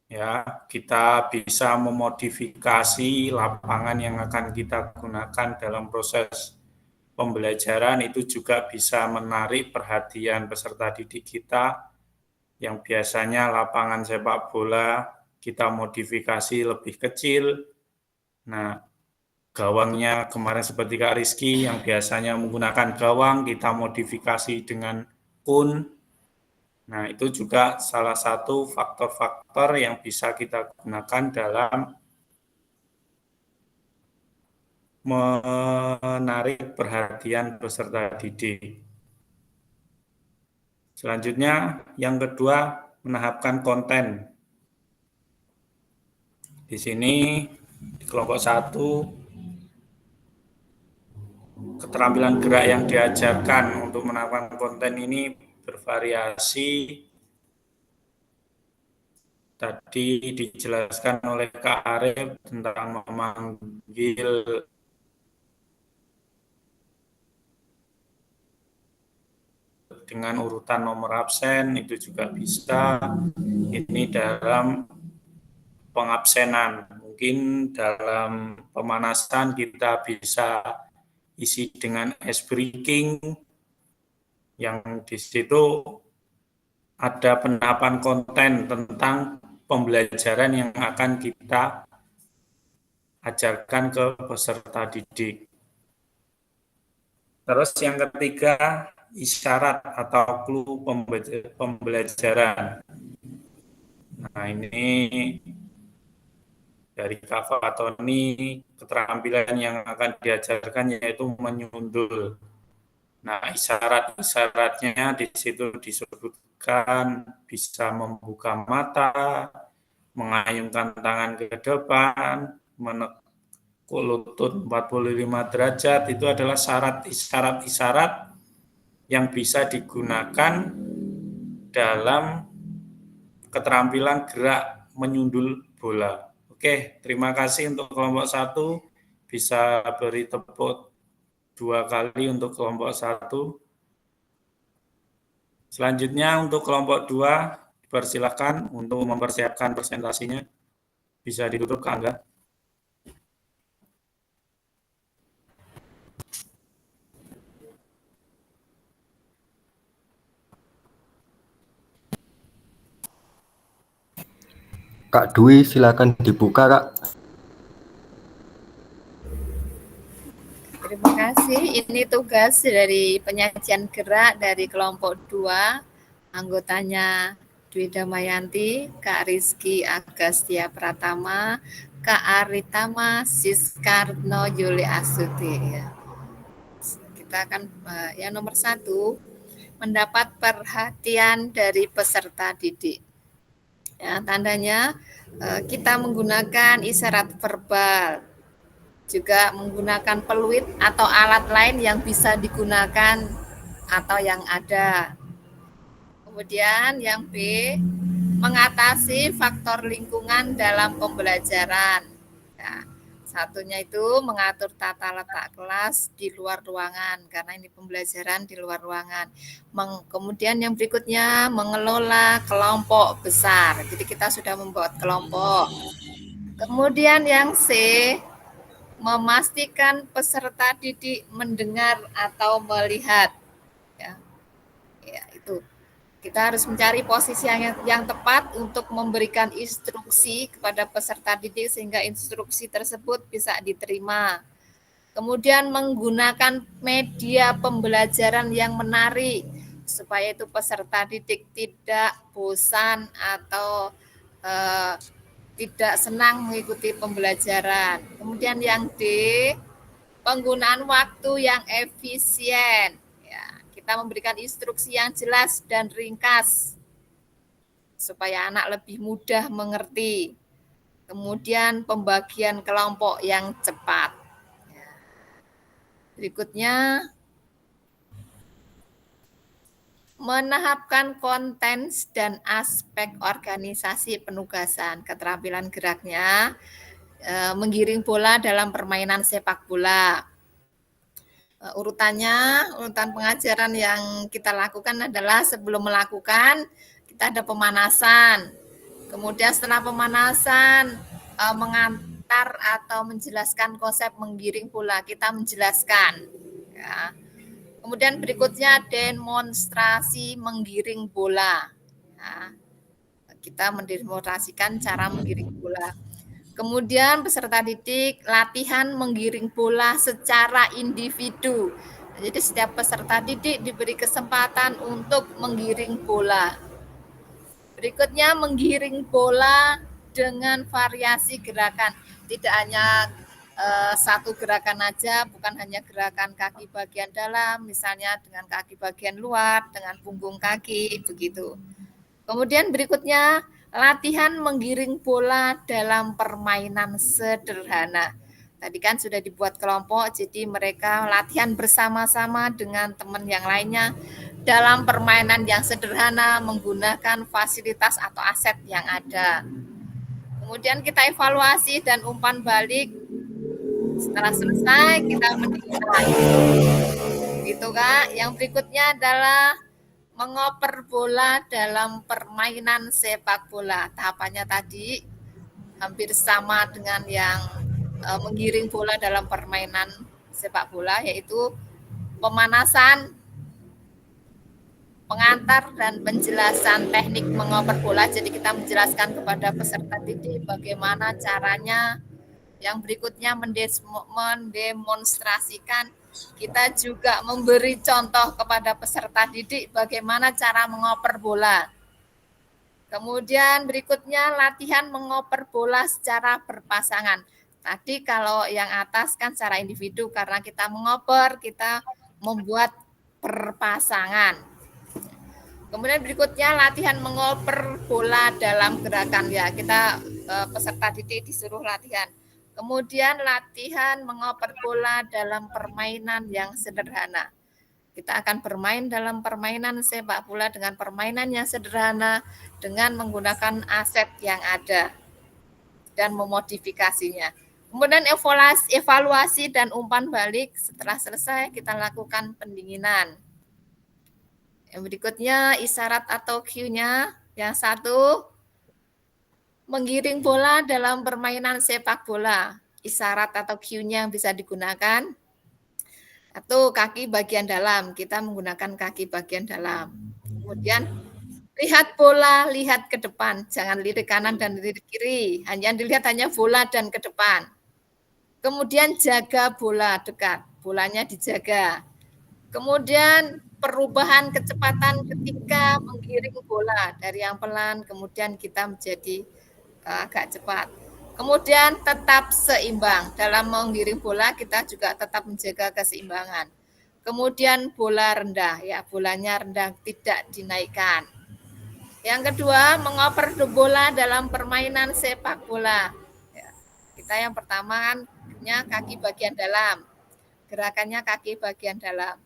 ya, kita bisa memodifikasi lapangan yang akan kita gunakan dalam proses pembelajaran. Itu juga bisa menarik perhatian peserta didik kita yang biasanya lapangan sepak bola kita modifikasi lebih kecil. Nah, gawangnya kemarin seperti Kak Rizky yang biasanya menggunakan gawang, kita modifikasi dengan kun. Nah, itu juga salah satu faktor-faktor yang bisa kita gunakan dalam menarik perhatian peserta didik. Selanjutnya, yang kedua, menahapkan konten. Di sini, di kelompok 1, keterampilan gerak yang diajarkan untuk menahapkan konten ini bervariasi. Tadi dijelaskan oleh Kak Arif tentang memanggil dengan urutan nomor absen, itu juga bisa. Ini dalam pengabsenan. Mungkin dalam pemanasan kita bisa isi dengan ice breaking, yang di situ ada penahapan konten tentang pembelajaran yang akan kita ajarkan ke peserta didik. Terus yang ketiga, isyarat atau clue pembelajaran. Nah, ini dari Kak Fatoni, keterampilan yang akan diajarkan yaitu menyundul. Nah, isyarat-isyaratnya di situ disebutkan bisa membuka mata, mengayunkan tangan ke depan, menekuk lutut 45 derajat. Itu adalah isyarat-isyarat yang bisa digunakan dalam keterampilan gerak menyundul bola. Oke, terima kasih untuk kelompok 1. Bisa beri tepuk 2 kali untuk kelompok 1. Selanjutnya untuk kelompok 2, dipersilakan untuk mempersiapkan presentasinya. Bisa ditutup, Kak Angga. Kak Dwi, silakan dibuka, Kak. Terima kasih. Ini tugas dari penyajian gerak dari kelompok 2. Anggotanya Dwi Damayanti, Kak Rizky Agastya Pratama, Kak Aritama Siskarno Yuli Asuti. Kita akan yang nomor 1, mendapat perhatian dari peserta didik. Ya, tandanya kita menggunakan isyarat verbal, juga menggunakan peluit atau alat lain yang bisa digunakan atau yang ada. Kemudian yang B, mengatasi faktor lingkungan dalam pembelajaran. Ya, satunya itu mengatur tata letak kelas di luar ruangan, karena ini pembelajaran di luar ruangan. Kemudian yang berikutnya, mengelola kelompok besar. Jadi kita sudah membuat kelompok. Kemudian yang C, memastikan peserta didik mendengar atau melihat. Ya, itu. Kita harus mencari posisi yang tepat untuk memberikan instruksi kepada peserta didik sehingga instruksi tersebut bisa diterima. Kemudian menggunakan media pembelajaran yang menarik supaya itu peserta didik tidak bosan atau tidak senang mengikuti pembelajaran. Kemudian yang D, penggunaan waktu yang efisien. Kita memberikan instruksi yang jelas dan ringkas supaya anak lebih mudah mengerti. Kemudian pembagian kelompok yang cepat. Berikutnya, menahapkan konten dan aspek organisasi penugasan. Keterampilan geraknya, menggiring bola dalam permainan sepak bola. Urutan pengajaran yang kita lakukan adalah sebelum melakukan, kita ada pemanasan. Kemudian setelah pemanasan, mengantar atau menjelaskan konsep menggiring bola, kita menjelaskan. Ya. Kemudian berikutnya demonstrasi menggiring bola. Ya. Kita mendemonstrasikan cara menggiring bola. Kemudian peserta didik latihan menggiring bola secara individu. Jadi setiap peserta didik diberi kesempatan untuk menggiring bola. Berikutnya menggiring bola dengan variasi gerakan. Tidak hanya satu gerakan aja, bukan hanya gerakan kaki bagian dalam, misalnya dengan kaki bagian luar, dengan punggung kaki, begitu. Kemudian berikutnya latihan menggiring bola dalam permainan sederhana. Tadi kan sudah dibuat kelompok, jadi mereka latihan bersama-sama dengan teman yang lainnya dalam permainan yang sederhana menggunakan fasilitas atau aset yang ada. Kemudian kita evaluasi dan umpan balik. Setelah selesai kita mendiskusikan. Gitu Kak. Yang berikutnya adalah mengoper bola dalam permainan sepak bola. Tahapannya tadi hampir sama dengan yang menggiring bola dalam permainan sepak bola, yaitu pemanasan, pengantar, dan penjelasan teknik mengoper bola. Jadi kita menjelaskan kepada peserta didik bagaimana caranya. Yang berikutnya mendemonstrasikan. Kita juga memberi contoh kepada peserta didik bagaimana cara mengoper bola. Kemudian berikutnya latihan mengoper bola secara berpasangan. Tadi kalau yang atas kan secara individu, karena kita mengoper, kita membuat perpasangan. Kemudian berikutnya latihan mengoper bola dalam gerakan. Ya, kita peserta didik disuruh latihan. Kemudian latihan mengoper bola dalam permainan yang sederhana. Kita akan bermain dalam permainan sepak bola dengan permainan yang sederhana dengan menggunakan aset yang ada dan memodifikasinya. Kemudian evaluasi dan umpan balik. Setelah selesai kita lakukan pendinginan. Yang berikutnya isyarat atau cue-nya. Yang satu, menggiring bola dalam permainan sepak bola. Isyarat atau cue-nya yang bisa digunakan. Atau kaki bagian dalam. Kita menggunakan kaki bagian dalam. Kemudian lihat bola, lihat ke depan. Jangan lirik kanan dan lirik kiri. Hanya dilihat hanya bola dan ke depan. Kemudian jaga bola dekat. Bolanya dijaga. Kemudian perubahan kecepatan ketika menggiring bola. Dari yang pelan, kemudian kita menjadi agak cepat. Kemudian tetap seimbang. Dalam menggiring bola kita juga tetap menjaga keseimbangan. Kemudian bola rendah, ya bolanya rendah tidak dinaikkan. Yang kedua, mengoper bola dalam permainan sepak bola. Ya, kita yang pertama kan kaki bagian dalam, gerakannya kaki bagian dalam.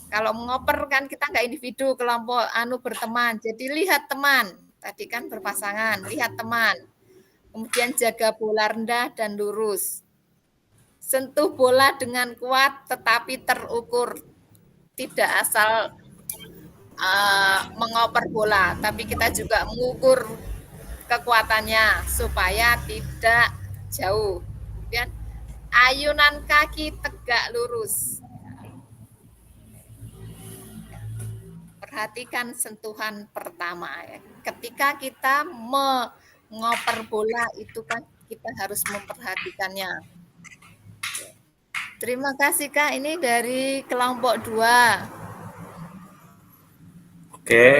Kalau mengoper kan kita nggak individu, kelompok berteman. Jadi lihat teman, tadi kan berpasangan, lihat teman. Kemudian jaga bola rendah dan lurus. Sentuh bola dengan kuat tetapi terukur. Tidak asal mengoper bola, tapi kita juga mengukur kekuatannya supaya tidak jauh. Kemudian ayunan kaki tegak lurus. Perhatikan sentuhan pertama ya. Ketika kita mengoper bola itu kan kita harus memperhatikannya. Terima kasih Kak, ini dari kelompok 2. Oke,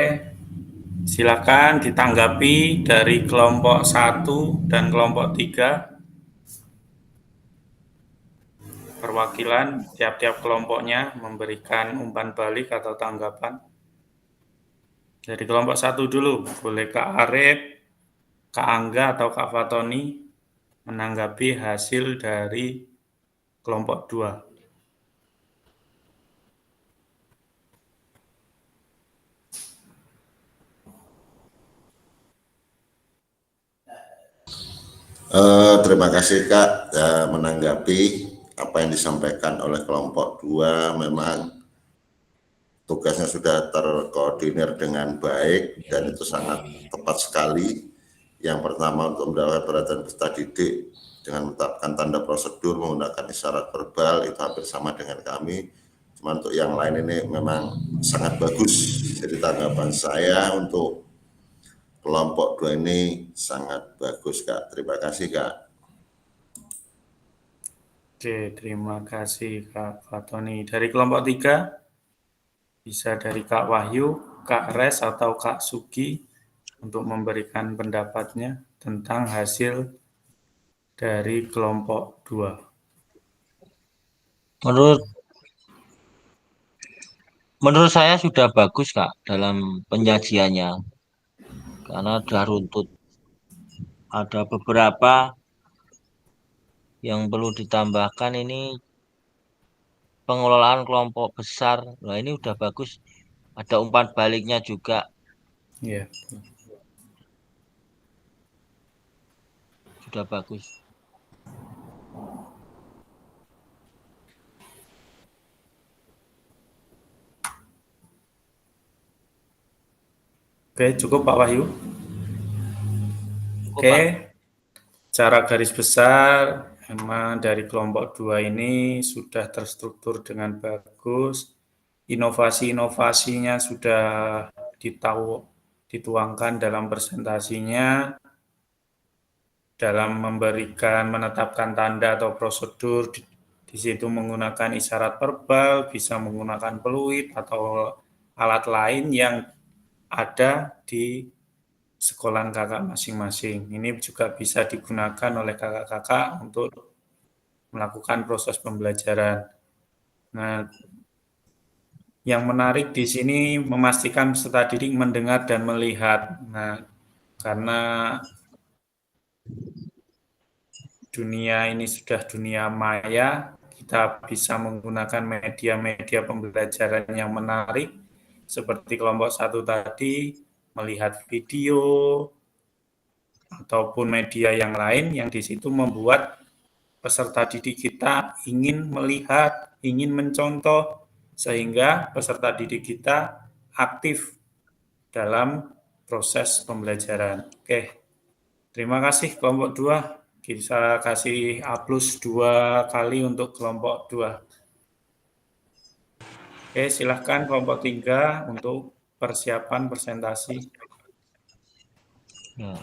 silakan ditanggapi dari kelompok 1 dan kelompok 3. Perwakilan tiap-tiap kelompoknya memberikan umpan balik atau tanggapan. Dari kelompok 1 dulu, boleh Kak Arif, Kak Angga atau Kak Fatoni menanggapi hasil dari kelompok 2. Terima kasih Kak menanggapi apa yang disampaikan oleh kelompok 2. Memang tugasnya sudah terkoordinir dengan baik dan itu sangat tepat sekali. Yang pertama untuk mendapatkan perhatian peserta didik dengan menetapkan tanda prosedur menggunakan isyarat verbal itu hampir sama dengan kami. Cuma untuk yang lain ini memang sangat bagus. Jadi tanggapan saya untuk kelompok 2 ini sangat bagus Kak. Terima kasih Kak. Oke, terima kasih Kak Fatoni. Dari kelompok 3, bisa dari Kak Wahyu, Kak Res, atau Kak Sugi untuk memberikan pendapatnya tentang hasil dari kelompok 2. Menurut saya sudah bagus Kak dalam penyajiannya, karena sudah runtut. Ada beberapa yang perlu ditambahkan, ini pengelolaan kelompok besar. Nah ini udah bagus. Ada umpan baliknya juga. Iya. Sudah bagus. Oke, cukup Pak Wahyu. Oke, cara garis besar memang dari kelompok 2 ini sudah terstruktur dengan bagus. Inovasi-inovasinya sudah dituangkan dalam presentasinya, dalam menetapkan tanda atau prosedur, di situ menggunakan isyarat verbal, bisa menggunakan peluit atau alat lain yang ada di sekolah kakak masing-masing. Ini juga bisa digunakan oleh kakak-kakak untuk melakukan proses pembelajaran. Nah, yang menarik di sini memastikan peserta didik mendengar dan melihat. Nah, karena dunia ini sudah dunia maya, kita bisa menggunakan media-media pembelajaran yang menarik, seperti kelompok 1 tadi, melihat video, ataupun media yang lain yang di situ membuat peserta didik kita ingin melihat, ingin mencontoh, sehingga peserta didik kita aktif dalam proses pembelajaran. Oke, terima kasih kelompok 2. Kita kasih A+2 kali untuk kelompok 2. Oke, silahkan kelompok 3 untuk persiapan presentasi. Ya.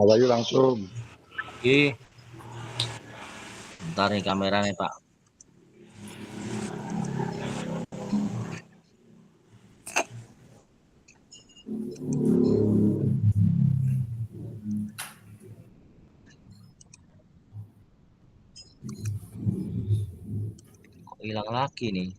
Ayo langsung. Oke. Bentar nih kameranya Pak. Hilang lagi nih.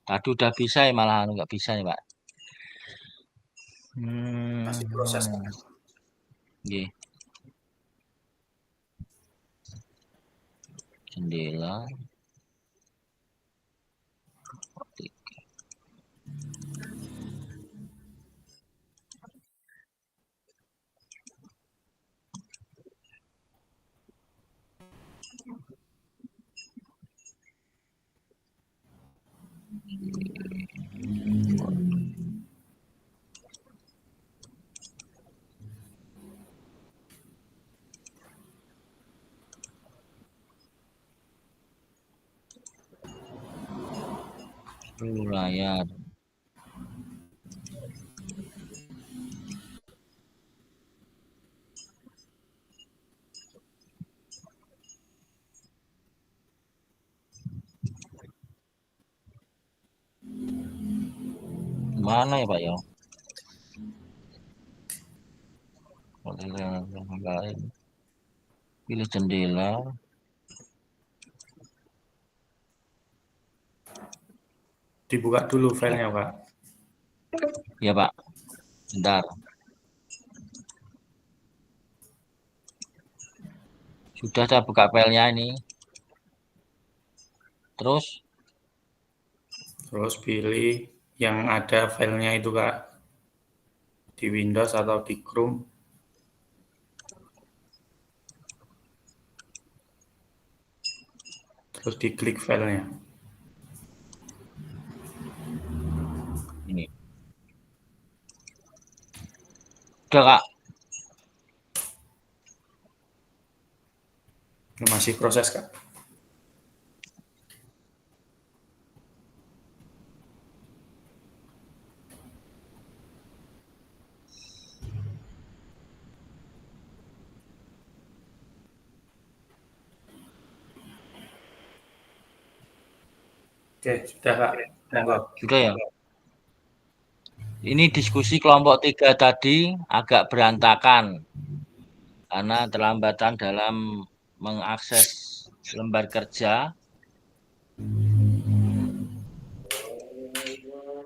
Tadi udah bisa ya, malah nggak bisa nih Pak. Masih proses, Kak. Nggih. Jendela. Seluruh layar. Mana ya Pak ya? Pilih jendela. Dibuka dulu filenya, Pak. Ya Pak. Bentar. Sudah saya buka filenya ini. Terus pilih yang ada filenya itu, Kak. Di Windows atau di Chrome. Terus diklik filenya. ini. Udah Kak. Masih proses, Kak. Oke, sudah Kak. Monggo. Sudah ya. Ini diskusi kelompok 3 tadi agak berantakan karena terlambatan dalam mengakses lembar kerja.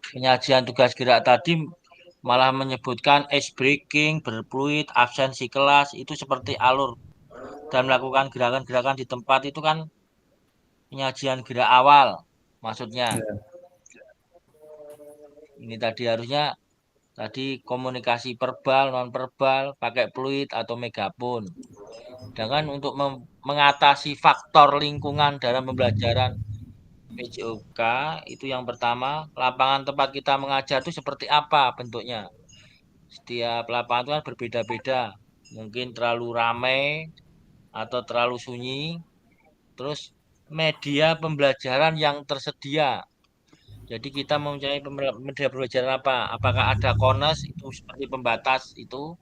Penyajian tugas gerak tadi malah menyebutkan ice breaking, berfluid, absensi kelas, itu seperti alur dan melakukan gerakan-gerakan di tempat itu kan penyajian gerak awal maksudnya. Ya. Ini tadi harusnya komunikasi verbal, non verbal, pakai fluid atau megafon. Sedangkan untuk mengatasi faktor lingkungan dalam pembelajaran PJOK itu yang pertama, lapangan tempat kita mengajar itu seperti apa bentuknya. Setiap lapangan itu kan berbeda-beda. Mungkin terlalu ramai atau terlalu sunyi. Terus media pembelajaran yang tersedia. Jadi kita mencari media pembelajaran apa? Apakah ada kones itu seperti pembatas itu?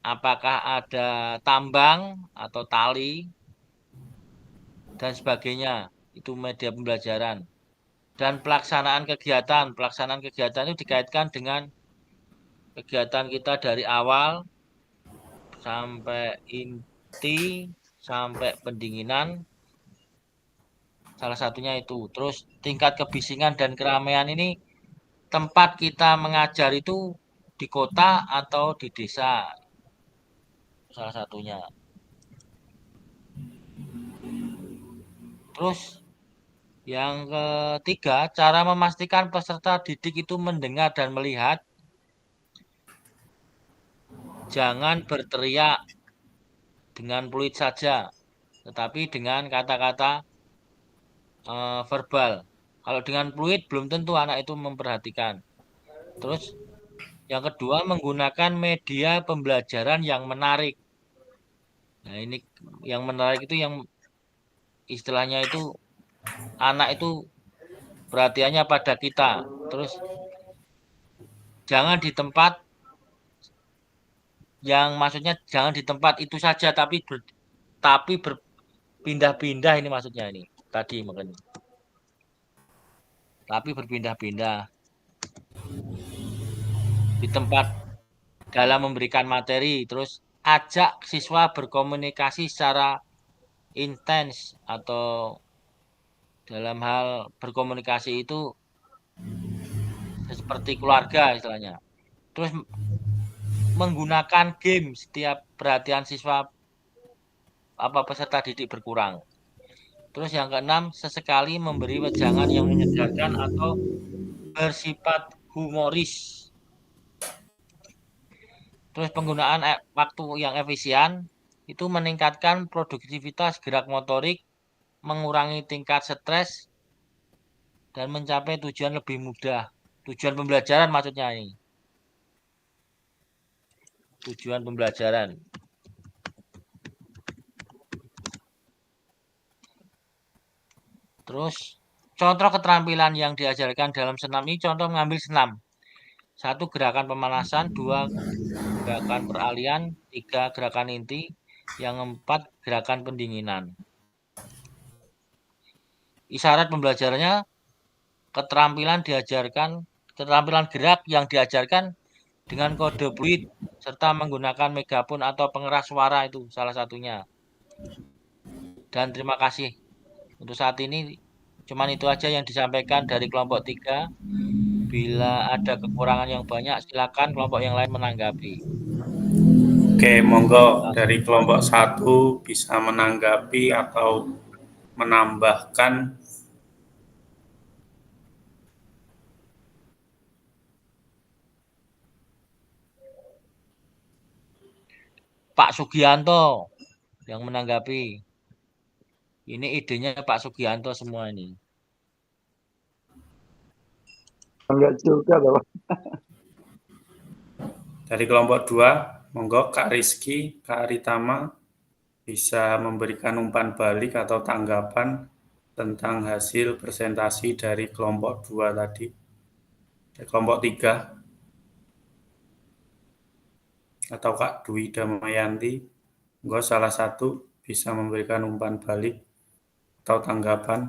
Apakah ada tambang atau tali dan sebagainya? Itu media pembelajaran. Dan pelaksanaan kegiatan itu dikaitkan dengan kegiatan kita dari awal sampai inti sampai pendinginan. Salah satunya itu. Terus tingkat kebisingan dan keramaian ini tempat kita mengajar itu di kota atau di desa. Salah satunya. Terus yang ketiga, cara memastikan peserta didik itu mendengar dan melihat. Jangan berteriak dengan fluid saja, tetapi dengan kata-kata verbal. Kalau dengan fluid belum tentu anak itu memperhatikan. Terus yang kedua, menggunakan media pembelajaran yang menarik. Nah, ini yang menarik itu yang istilahnya itu anak itu perhatiannya pada kita. Terus jangan di tempat yang maksudnya jangan di tempat itu saja tapi berpindah-pindah ini maksudnya ini tadi makanya. Tapi berpindah-pindah di tempat dalam memberikan materi, terus ajak siswa berkomunikasi secara intens atau dalam hal berkomunikasi itu seperti keluarga istilahnya. Terus menggunakan game setiap perhatian siswa peserta didik berkurang. Terus yang keenam, sesekali memberi wejangan yang menyegarkan atau bersifat humoris. Terus penggunaan waktu yang efisien itu meningkatkan produktivitas gerak motorik, mengurangi tingkat stres, dan mencapai tujuan lebih mudah. Tujuan pembelajaran maksudnya ini. Tujuan pembelajaran. Terus contoh keterampilan yang diajarkan dalam senam ini, contoh mengambil senam. 1 gerakan pemanasan, 2 gerakan peralihan, 3 gerakan inti, yang 4 gerakan pendinginan. Isyarat pembelajarannya keterampilan gerak yang diajarkan dengan kode fluid serta menggunakan megafon atau pengeras suara itu salah satunya. Dan terima kasih. Untuk saat ini cuman itu aja yang disampaikan dari kelompok 3. Bila ada kekurangan yang banyak silakan kelompok yang lain menanggapi. Oke, monggo dari kelompok 1 bisa menanggapi atau menambahkan. Pak Sugianto yang menanggapi. Ini idenya Pak Sugianto semua ini. Enggak juga loh. Dari kelompok 2, monggo Kak Rizky, Kak Aritama bisa memberikan umpan balik atau tanggapan tentang hasil presentasi dari kelompok 2 tadi. Dari kelompok 3, atau Kak Dwi Damayanti, monggo salah satu bisa memberikan umpan balik atau tanggapan.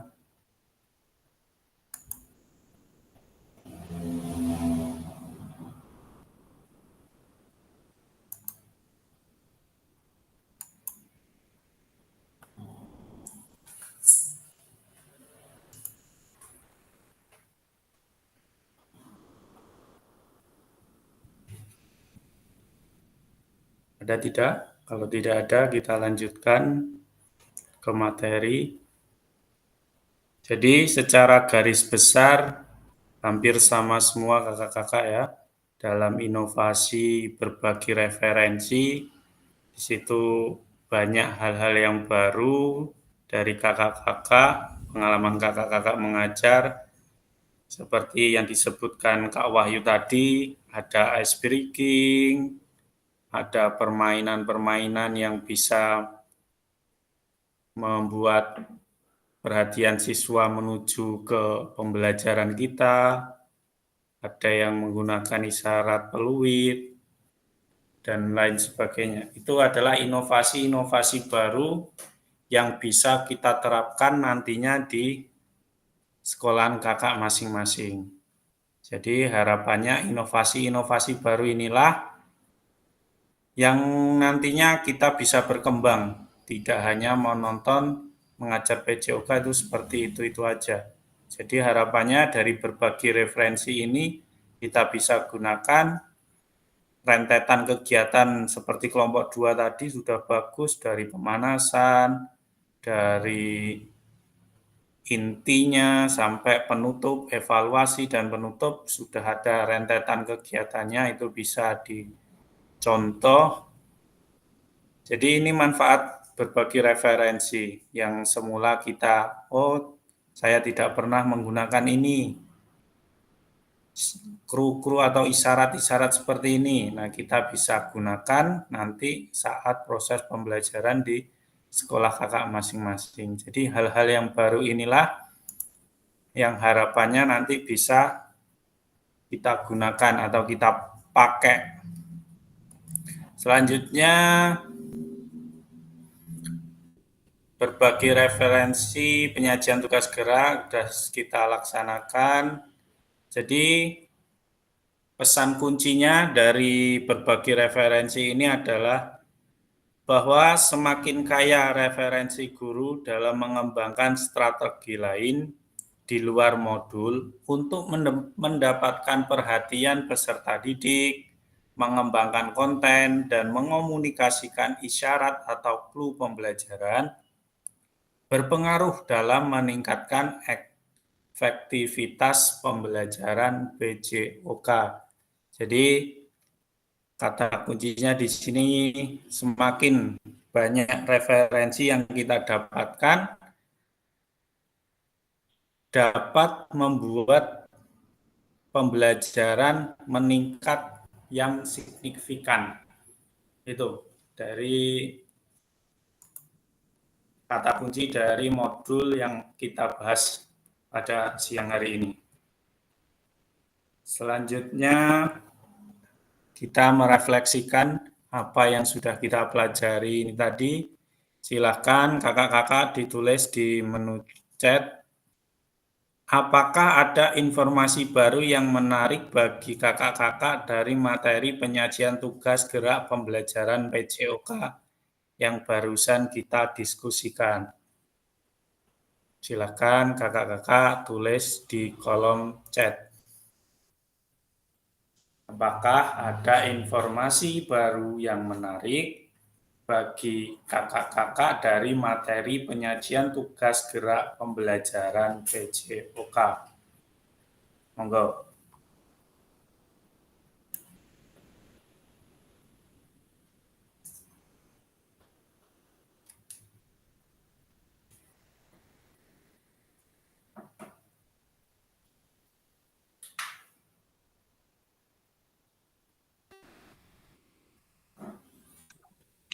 Ada tidak? Kalau tidak ada, kita lanjutkan ke materi. Jadi secara garis besar hampir sama semua kakak-kakak ya. Dalam inovasi berbagi referensi, di situ banyak hal-hal yang baru dari kakak-kakak, pengalaman kakak-kakak mengajar. Seperti yang disebutkan Kak Wahyu tadi, ada ice breaking, ada permainan-permainan yang bisa membuat perhatian siswa menuju ke pembelajaran kita, ada yang menggunakan isyarat peluit, dan lain sebagainya. Itu adalah inovasi-inovasi baru yang bisa kita terapkan nantinya di sekolahan kakak masing-masing. Jadi harapannya inovasi-inovasi baru inilah yang nantinya kita bisa berkembang, tidak hanya menonton mengajar PJOK itu seperti itu aja. Jadi harapannya dari berbagi referensi ini kita bisa gunakan rentetan kegiatan seperti kelompok 2 tadi sudah bagus, dari pemanasan, dari intinya sampai penutup, evaluasi dan penutup sudah ada rentetan kegiatannya, itu bisa dicontoh. Jadi ini manfaat berbagi referensi yang semula kita, saya tidak pernah menggunakan ini. kru-kru atau isyarat-isyarat seperti ini. Nah, kita bisa gunakan nanti saat proses pembelajaran di sekolah kakak masing-masing. Jadi hal-hal yang baru inilah yang harapannya nanti bisa kita gunakan atau kita pakai. Selanjutnya, berbagai referensi penyajian tugas gerak sudah kita laksanakan. Jadi pesan kuncinya dari berbagai referensi ini adalah bahwa semakin kaya referensi guru dalam mengembangkan strategi lain di luar modul untuk mendapatkan perhatian peserta didik, mengembangkan konten, dan mengomunikasikan isyarat atau clue pembelajaran, berpengaruh dalam meningkatkan efektivitas pembelajaran PJOK. Jadi kata kuncinya di sini, semakin banyak referensi yang kita dapatkan dapat membuat pembelajaran meningkat yang signifikan. Itu dari kata kunci dari modul yang kita bahas pada siang hari ini. Selanjutnya, kita merefleksikan apa yang sudah kita pelajari ini tadi. Silakan kakak-kakak ditulis di menu chat. Apakah ada informasi baru yang menarik bagi kakak-kakak dari materi penyajian tugas gerak pembelajaran PJOK yang barusan kita diskusikan? Silakan kakak-kakak tulis di kolom chat. Apakah ada informasi baru yang menarik bagi kakak-kakak dari materi penyajian tugas gerak pembelajaran PJOK? Monggo.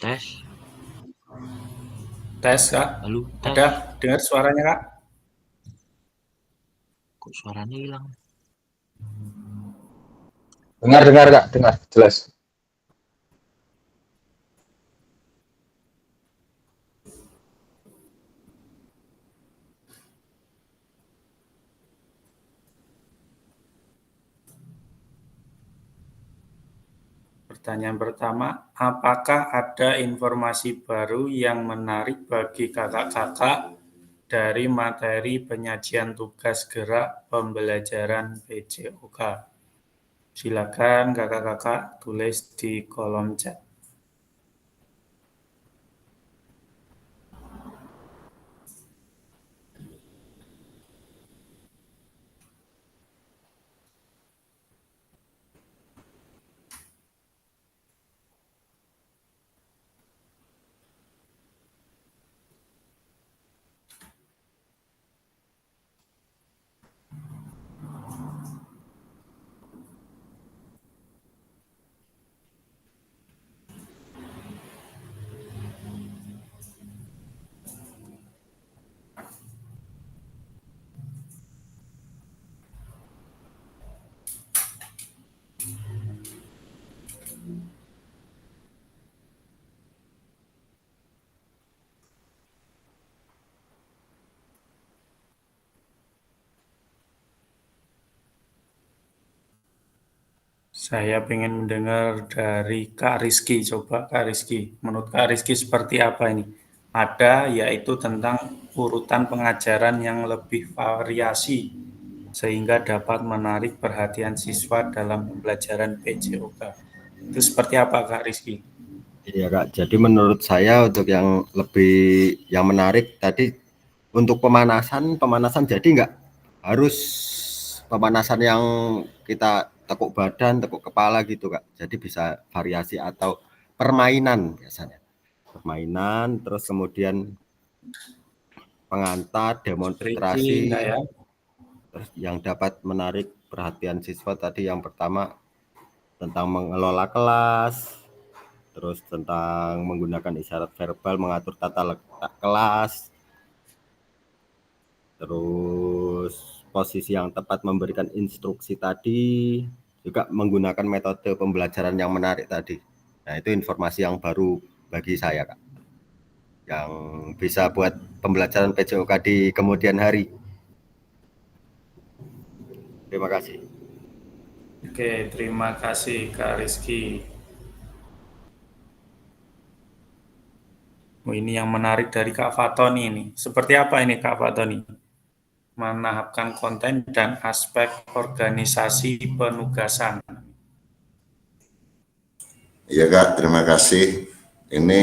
Tes. Tes, Kak. Halo, tes. Ada dengar suaranya, Kak? Kok suaranya hilang? Dengar Kak, dengar jelas. Pertanyaan pertama, apakah ada informasi baru yang menarik bagi kakak-kakak dari materi penyajian tugas gerak pembelajaran PJOK? Silakan kakak-kakak tulis di kolom chat. Saya ingin mendengar dari Kak Rizky. Coba Kak Rizky, menurut Kak Rizky seperti apa ini? Ada, yaitu tentang urutan pengajaran yang lebih variasi, sehingga dapat menarik perhatian siswa dalam pembelajaran PJOK. Itu seperti apa Kak Rizky? Iya Kak, jadi menurut saya untuk yang lebih yang menarik tadi untuk pemanasan jadi nggak harus pemanasan yang kita tekuk badan, tekuk kepala gitu Kak. Jadi bisa variasi atau permainan biasanya. Permainan, terus kemudian pengantar, demonstrasi, ya? terus yang dapat menarik perhatian siswa tadi yang pertama tentang mengelola kelas, terus tentang menggunakan isyarat verbal mengatur tata letak kelas, terus posisi yang tepat memberikan instruksi tadi, juga menggunakan metode pembelajaran yang menarik tadi. Nah, itu informasi yang baru bagi saya, Kak, yang bisa buat pembelajaran PJOK di kemudian hari. Terima kasih. Oke, terima kasih Kak Rizky. Ini yang menarik dari Kak Fatoni ini. Seperti apa ini Kak Fatoni? Menahapkan konten dan aspek organisasi penugasan. Iya Kak, terima kasih. Ini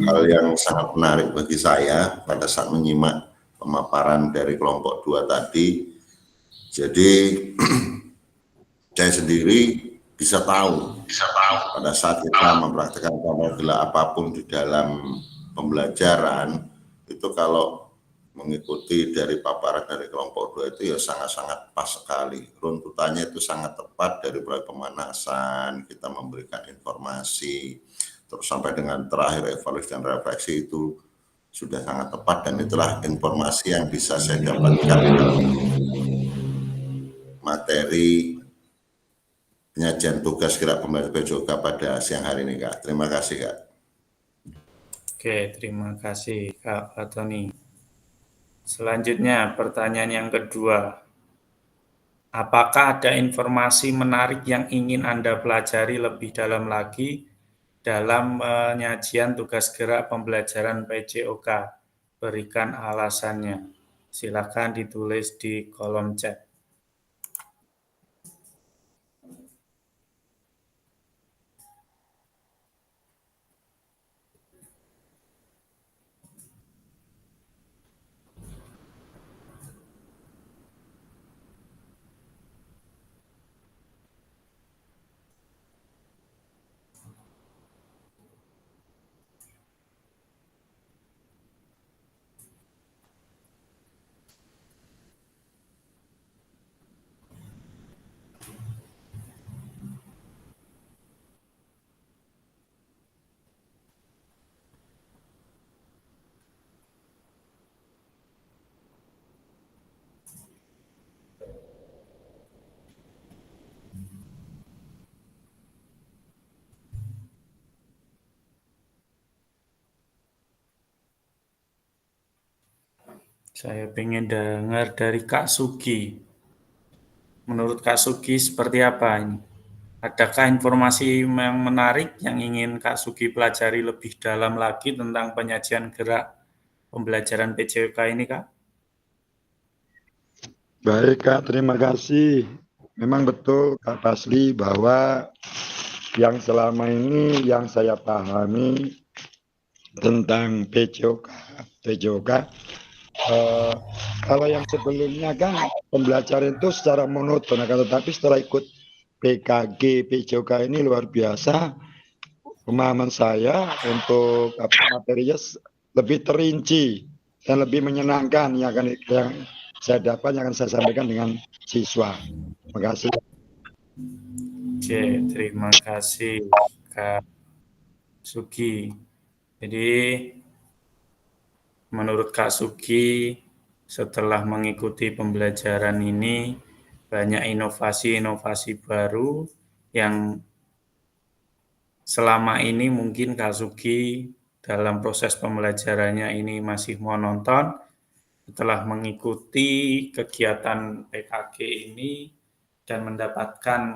hal yang sangat menarik bagi saya pada saat menyimak pemaparan dari kelompok 2 tadi. Jadi saya sendiri bisa tahu pada saat kita mempraktikkan formula apapun di dalam pembelajaran itu kalau mengikuti dari paparan dari kelompok 2 itu ya sangat-sangat pas sekali. Runtutannya itu sangat tepat dari mulai pemanasan, kita memberikan informasi, terus sampai dengan terakhir evaluasi dan refleksi itu sudah sangat tepat dan itulah informasi yang bisa saya dapatkan dalam materi penyajian tugas gerak pembelajaran PJOK pada siang hari ini Kak. Terima kasih Kak. Oke, terima kasih Kak Fatoni. Selanjutnya pertanyaan yang kedua. Apakah ada informasi menarik yang ingin Anda pelajari lebih dalam lagi dalam penyajian tugas gerak pembelajaran PJOK? Berikan alasannya. Silakan ditulis di kolom chat. Saya ingin dengar dari Kak Sugi. Menurut Kak Sugi seperti apa ini? Adakah informasi yang menarik yang ingin Kak Sugi pelajari lebih dalam lagi tentang penyajian gerak pembelajaran PJOK ini, Kak? Baik Kak, terima kasih. Memang betul Kak Pasli bahwa yang selama ini yang saya pahami tentang PJOK, kalau yang sebelumnya kan pembelajaran itu secara monoton, tetapi setelah ikut PKG PJOK ini luar biasa, pemahaman saya untuk materinya lebih terinci dan lebih menyenangkan yang saya dapat, yang akan saya sampaikan dengan siswa. Terima kasih. Oke, terima kasih Kak Sugi. Jadi menurut Kak Sugi, setelah mengikuti pembelajaran ini, banyak inovasi-inovasi baru yang selama ini mungkin Kak Sugi dalam proses pembelajarannya ini masih monoton. Setelah mengikuti kegiatan PKG ini dan mendapatkan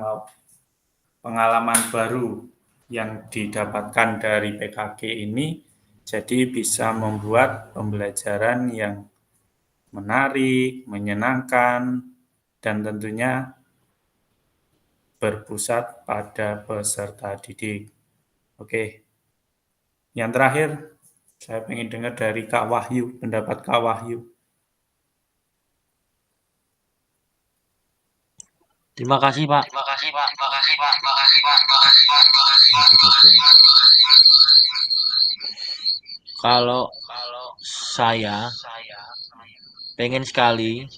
pengalaman baru yang didapatkan dari PKG ini, jadi bisa membuat pembelajaran yang menarik, menyenangkan, dan tentunya berpusat pada peserta didik. Oke, yang terakhir saya ingin dengar dari Kak Wahyu, pendapat Kak Wahyu. Terima kasih, Pak. Kalau saya pengen sekali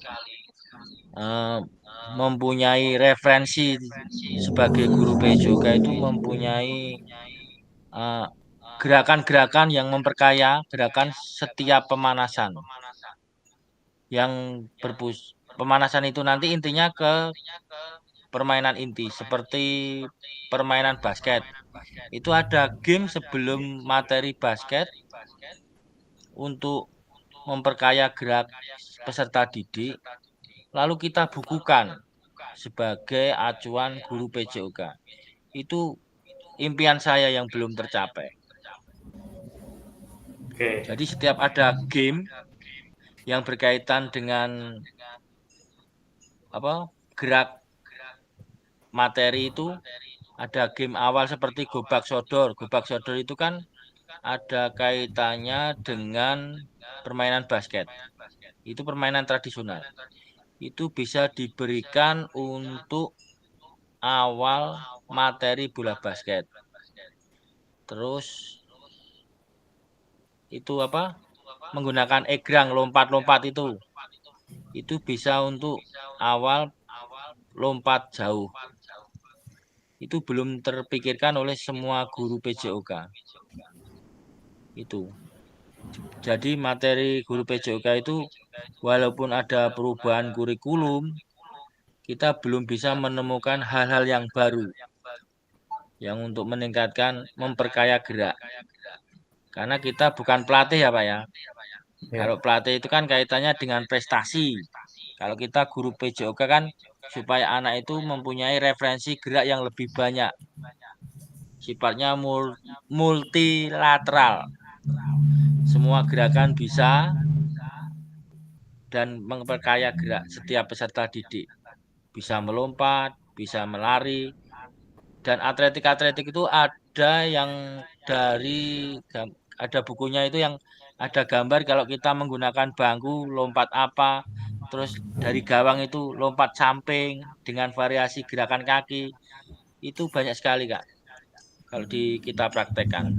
mempunyai referensi sebagai guru PJOK itu mempunyai gerakan-gerakan yang memperkaya gerakan setiap pemanasan. Yang pemanasan itu nanti intinya ke permainan inti seperti permainan basket. Itu ada game sebelum materi basket untuk memperkaya gerak peserta didik, lalu kita bukukan sebagai acuan guru PJOK. Itu impian saya yang belum tercapai. Oke. Jadi setiap ada game yang berkaitan dengan gerak materi itu, ada game awal seperti gobak sodor. Gobak sodor itu kan ada kaitannya dengan permainan basket. Itu permainan tradisional. Itu bisa diberikan untuk awal materi bola basket. Terus itu menggunakan egrang lompat-lompat itu bisa untuk awal lompat jauh. Itu belum terpikirkan oleh semua guru PJOK. Itu. Jadi materi guru PJOK itu walaupun ada perubahan kurikulum, kita belum bisa menemukan hal-hal yang baru yang untuk meningkatkan memperkaya gerak. Karena kita bukan pelatih ya Pak ya. Kalau pelatih itu kan kaitannya dengan prestasi. Kalau kita guru PJOK kan supaya anak itu mempunyai referensi gerak yang lebih banyak. Sifatnya multilateral. Semua gerakan bisa dan memperkaya gerak setiap peserta didik. Bisa melompat, bisa melari. Dan atletik-atletik itu ada yang ada bukunya itu yang ada gambar kalau kita menggunakan bangku lompat apa, terus dari gawang itu lompat samping dengan variasi gerakan kaki. Itu banyak sekali Kak kalau kita praktekkan.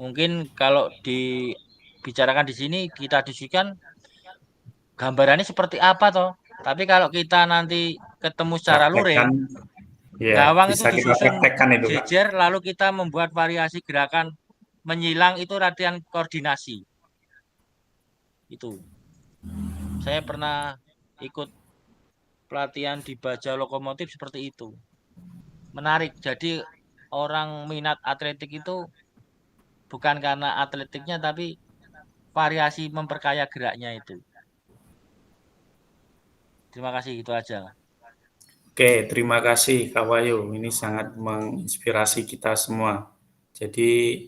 Mungkin kalau dibicarakan di sini kita diskusikan gambarannya seperti apa toh. Tapi kalau kita nanti ketemu secara luring, gawang itu bisa kita disusun praktekkan itu, Kak. jejer, lalu kita membuat variasi gerakan menyilang, itu latihan koordinasi. Itu. Saya pernah ikut pelatihan di Baja Lokomotif seperti itu. Menarik. Jadi orang minat atletik itu bukan karena atletiknya, tapi variasi memperkaya geraknya itu. Terima kasih, itu aja. Oke, terima kasih Kak Wahyu. Ini sangat menginspirasi kita semua. Jadi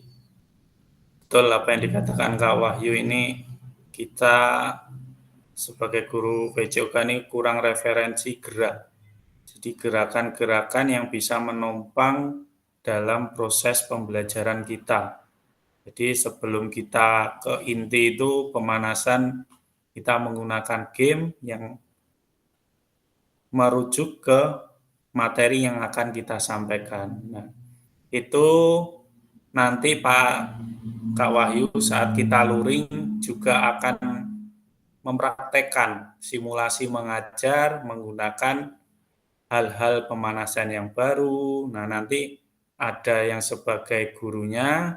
betul apa yang dikatakan Kak Wahyu ini, kita sebagai guru PJOK ini kurang referensi gerak. Jadi gerakan-gerakan yang bisa menopang dalam proses pembelajaran kita. Jadi sebelum kita ke inti itu pemanasan, kita menggunakan game yang merujuk ke materi yang akan kita sampaikan. Nah, itu nanti Kak Wahyu saat kita luring juga akan mempraktekkan simulasi mengajar menggunakan hal-hal pemanasan yang baru. Nah, nanti ada yang sebagai gurunya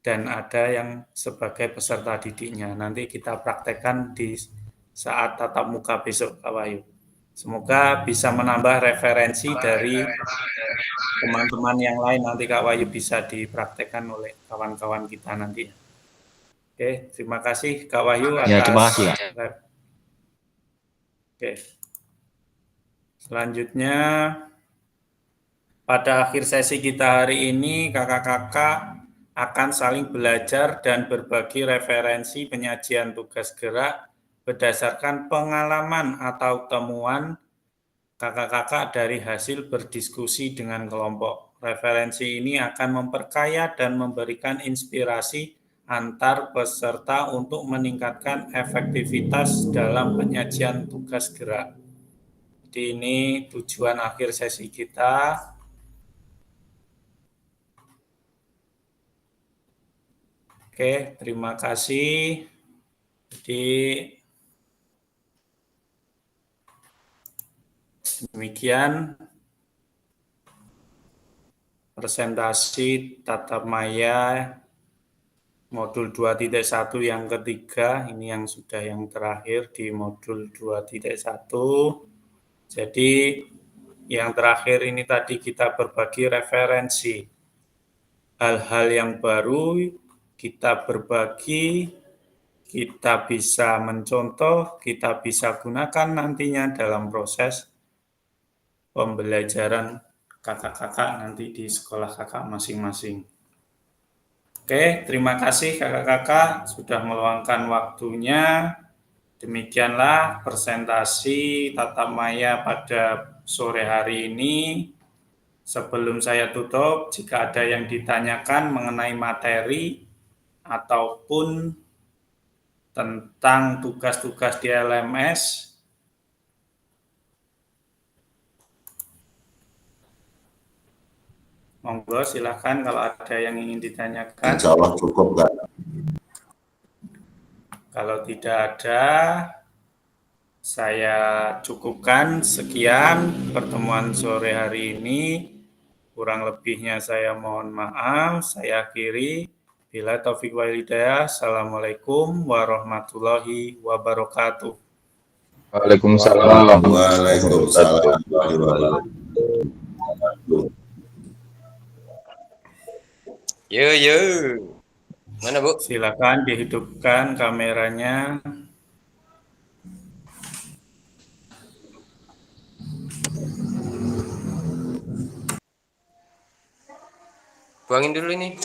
dan ada yang sebagai peserta didiknya. Nanti kita praktekkan di saat tatap muka besok, Kak Wahyu. Semoga bisa menambah referensi dari teman-teman yang lain. Nanti Kak Wahyu bisa dipraktekkan oleh kawan-kawan kita nanti. Oke, terima kasih Kak Wahyu atas. Ya, terima kasih, Kak. Oke. Selanjutnya, pada akhir sesi kita hari ini, kakak-kakak akan saling belajar dan berbagi referensi penyajian tugas gerak berdasarkan pengalaman atau temuan kakak-kakak dari hasil berdiskusi dengan kelompok. Referensi ini akan memperkaya dan memberikan inspirasi antar peserta untuk meningkatkan efektivitas dalam penyajian tugas gerak. Jadi ini tujuan akhir sesi kita. Oke, terima kasih. Jadi Demikian presentasi tatap maya modul 2.1 yang ketiga, ini yang sudah yang terakhir di modul 2.1. Jadi yang terakhir ini tadi kita berbagi referensi. Hal-hal yang baru kita berbagi, kita bisa mencontoh, kita bisa gunakan nantinya dalam proses pembelajaran kakak-kakak nanti di sekolah kakak masing-masing. Oke, terima kasih kakak-kakak sudah meluangkan waktunya. Demikianlah presentasi tatap maya pada sore hari ini. Sebelum saya tutup, jika ada yang ditanyakan mengenai materi ataupun tentang tugas-tugas di LMS, monggo silakan kalau ada yang ingin ditanyakan. Insya Allah cukup, Kak. Kalau tidak ada, saya cukupkan sekian pertemuan sore hari ini. Kurang lebihnya saya mohon maaf. Saya akhiri. Bila taufik wal hidayah. Assalamualaikum warahmatullahi wabarakatuh. Waalaikumsalam. Waalaikumsalam warahmatullahi wabarakatuh. Yo. Mana, Bu? Silakan dihidupkan kameranya. Buangin dulu ini.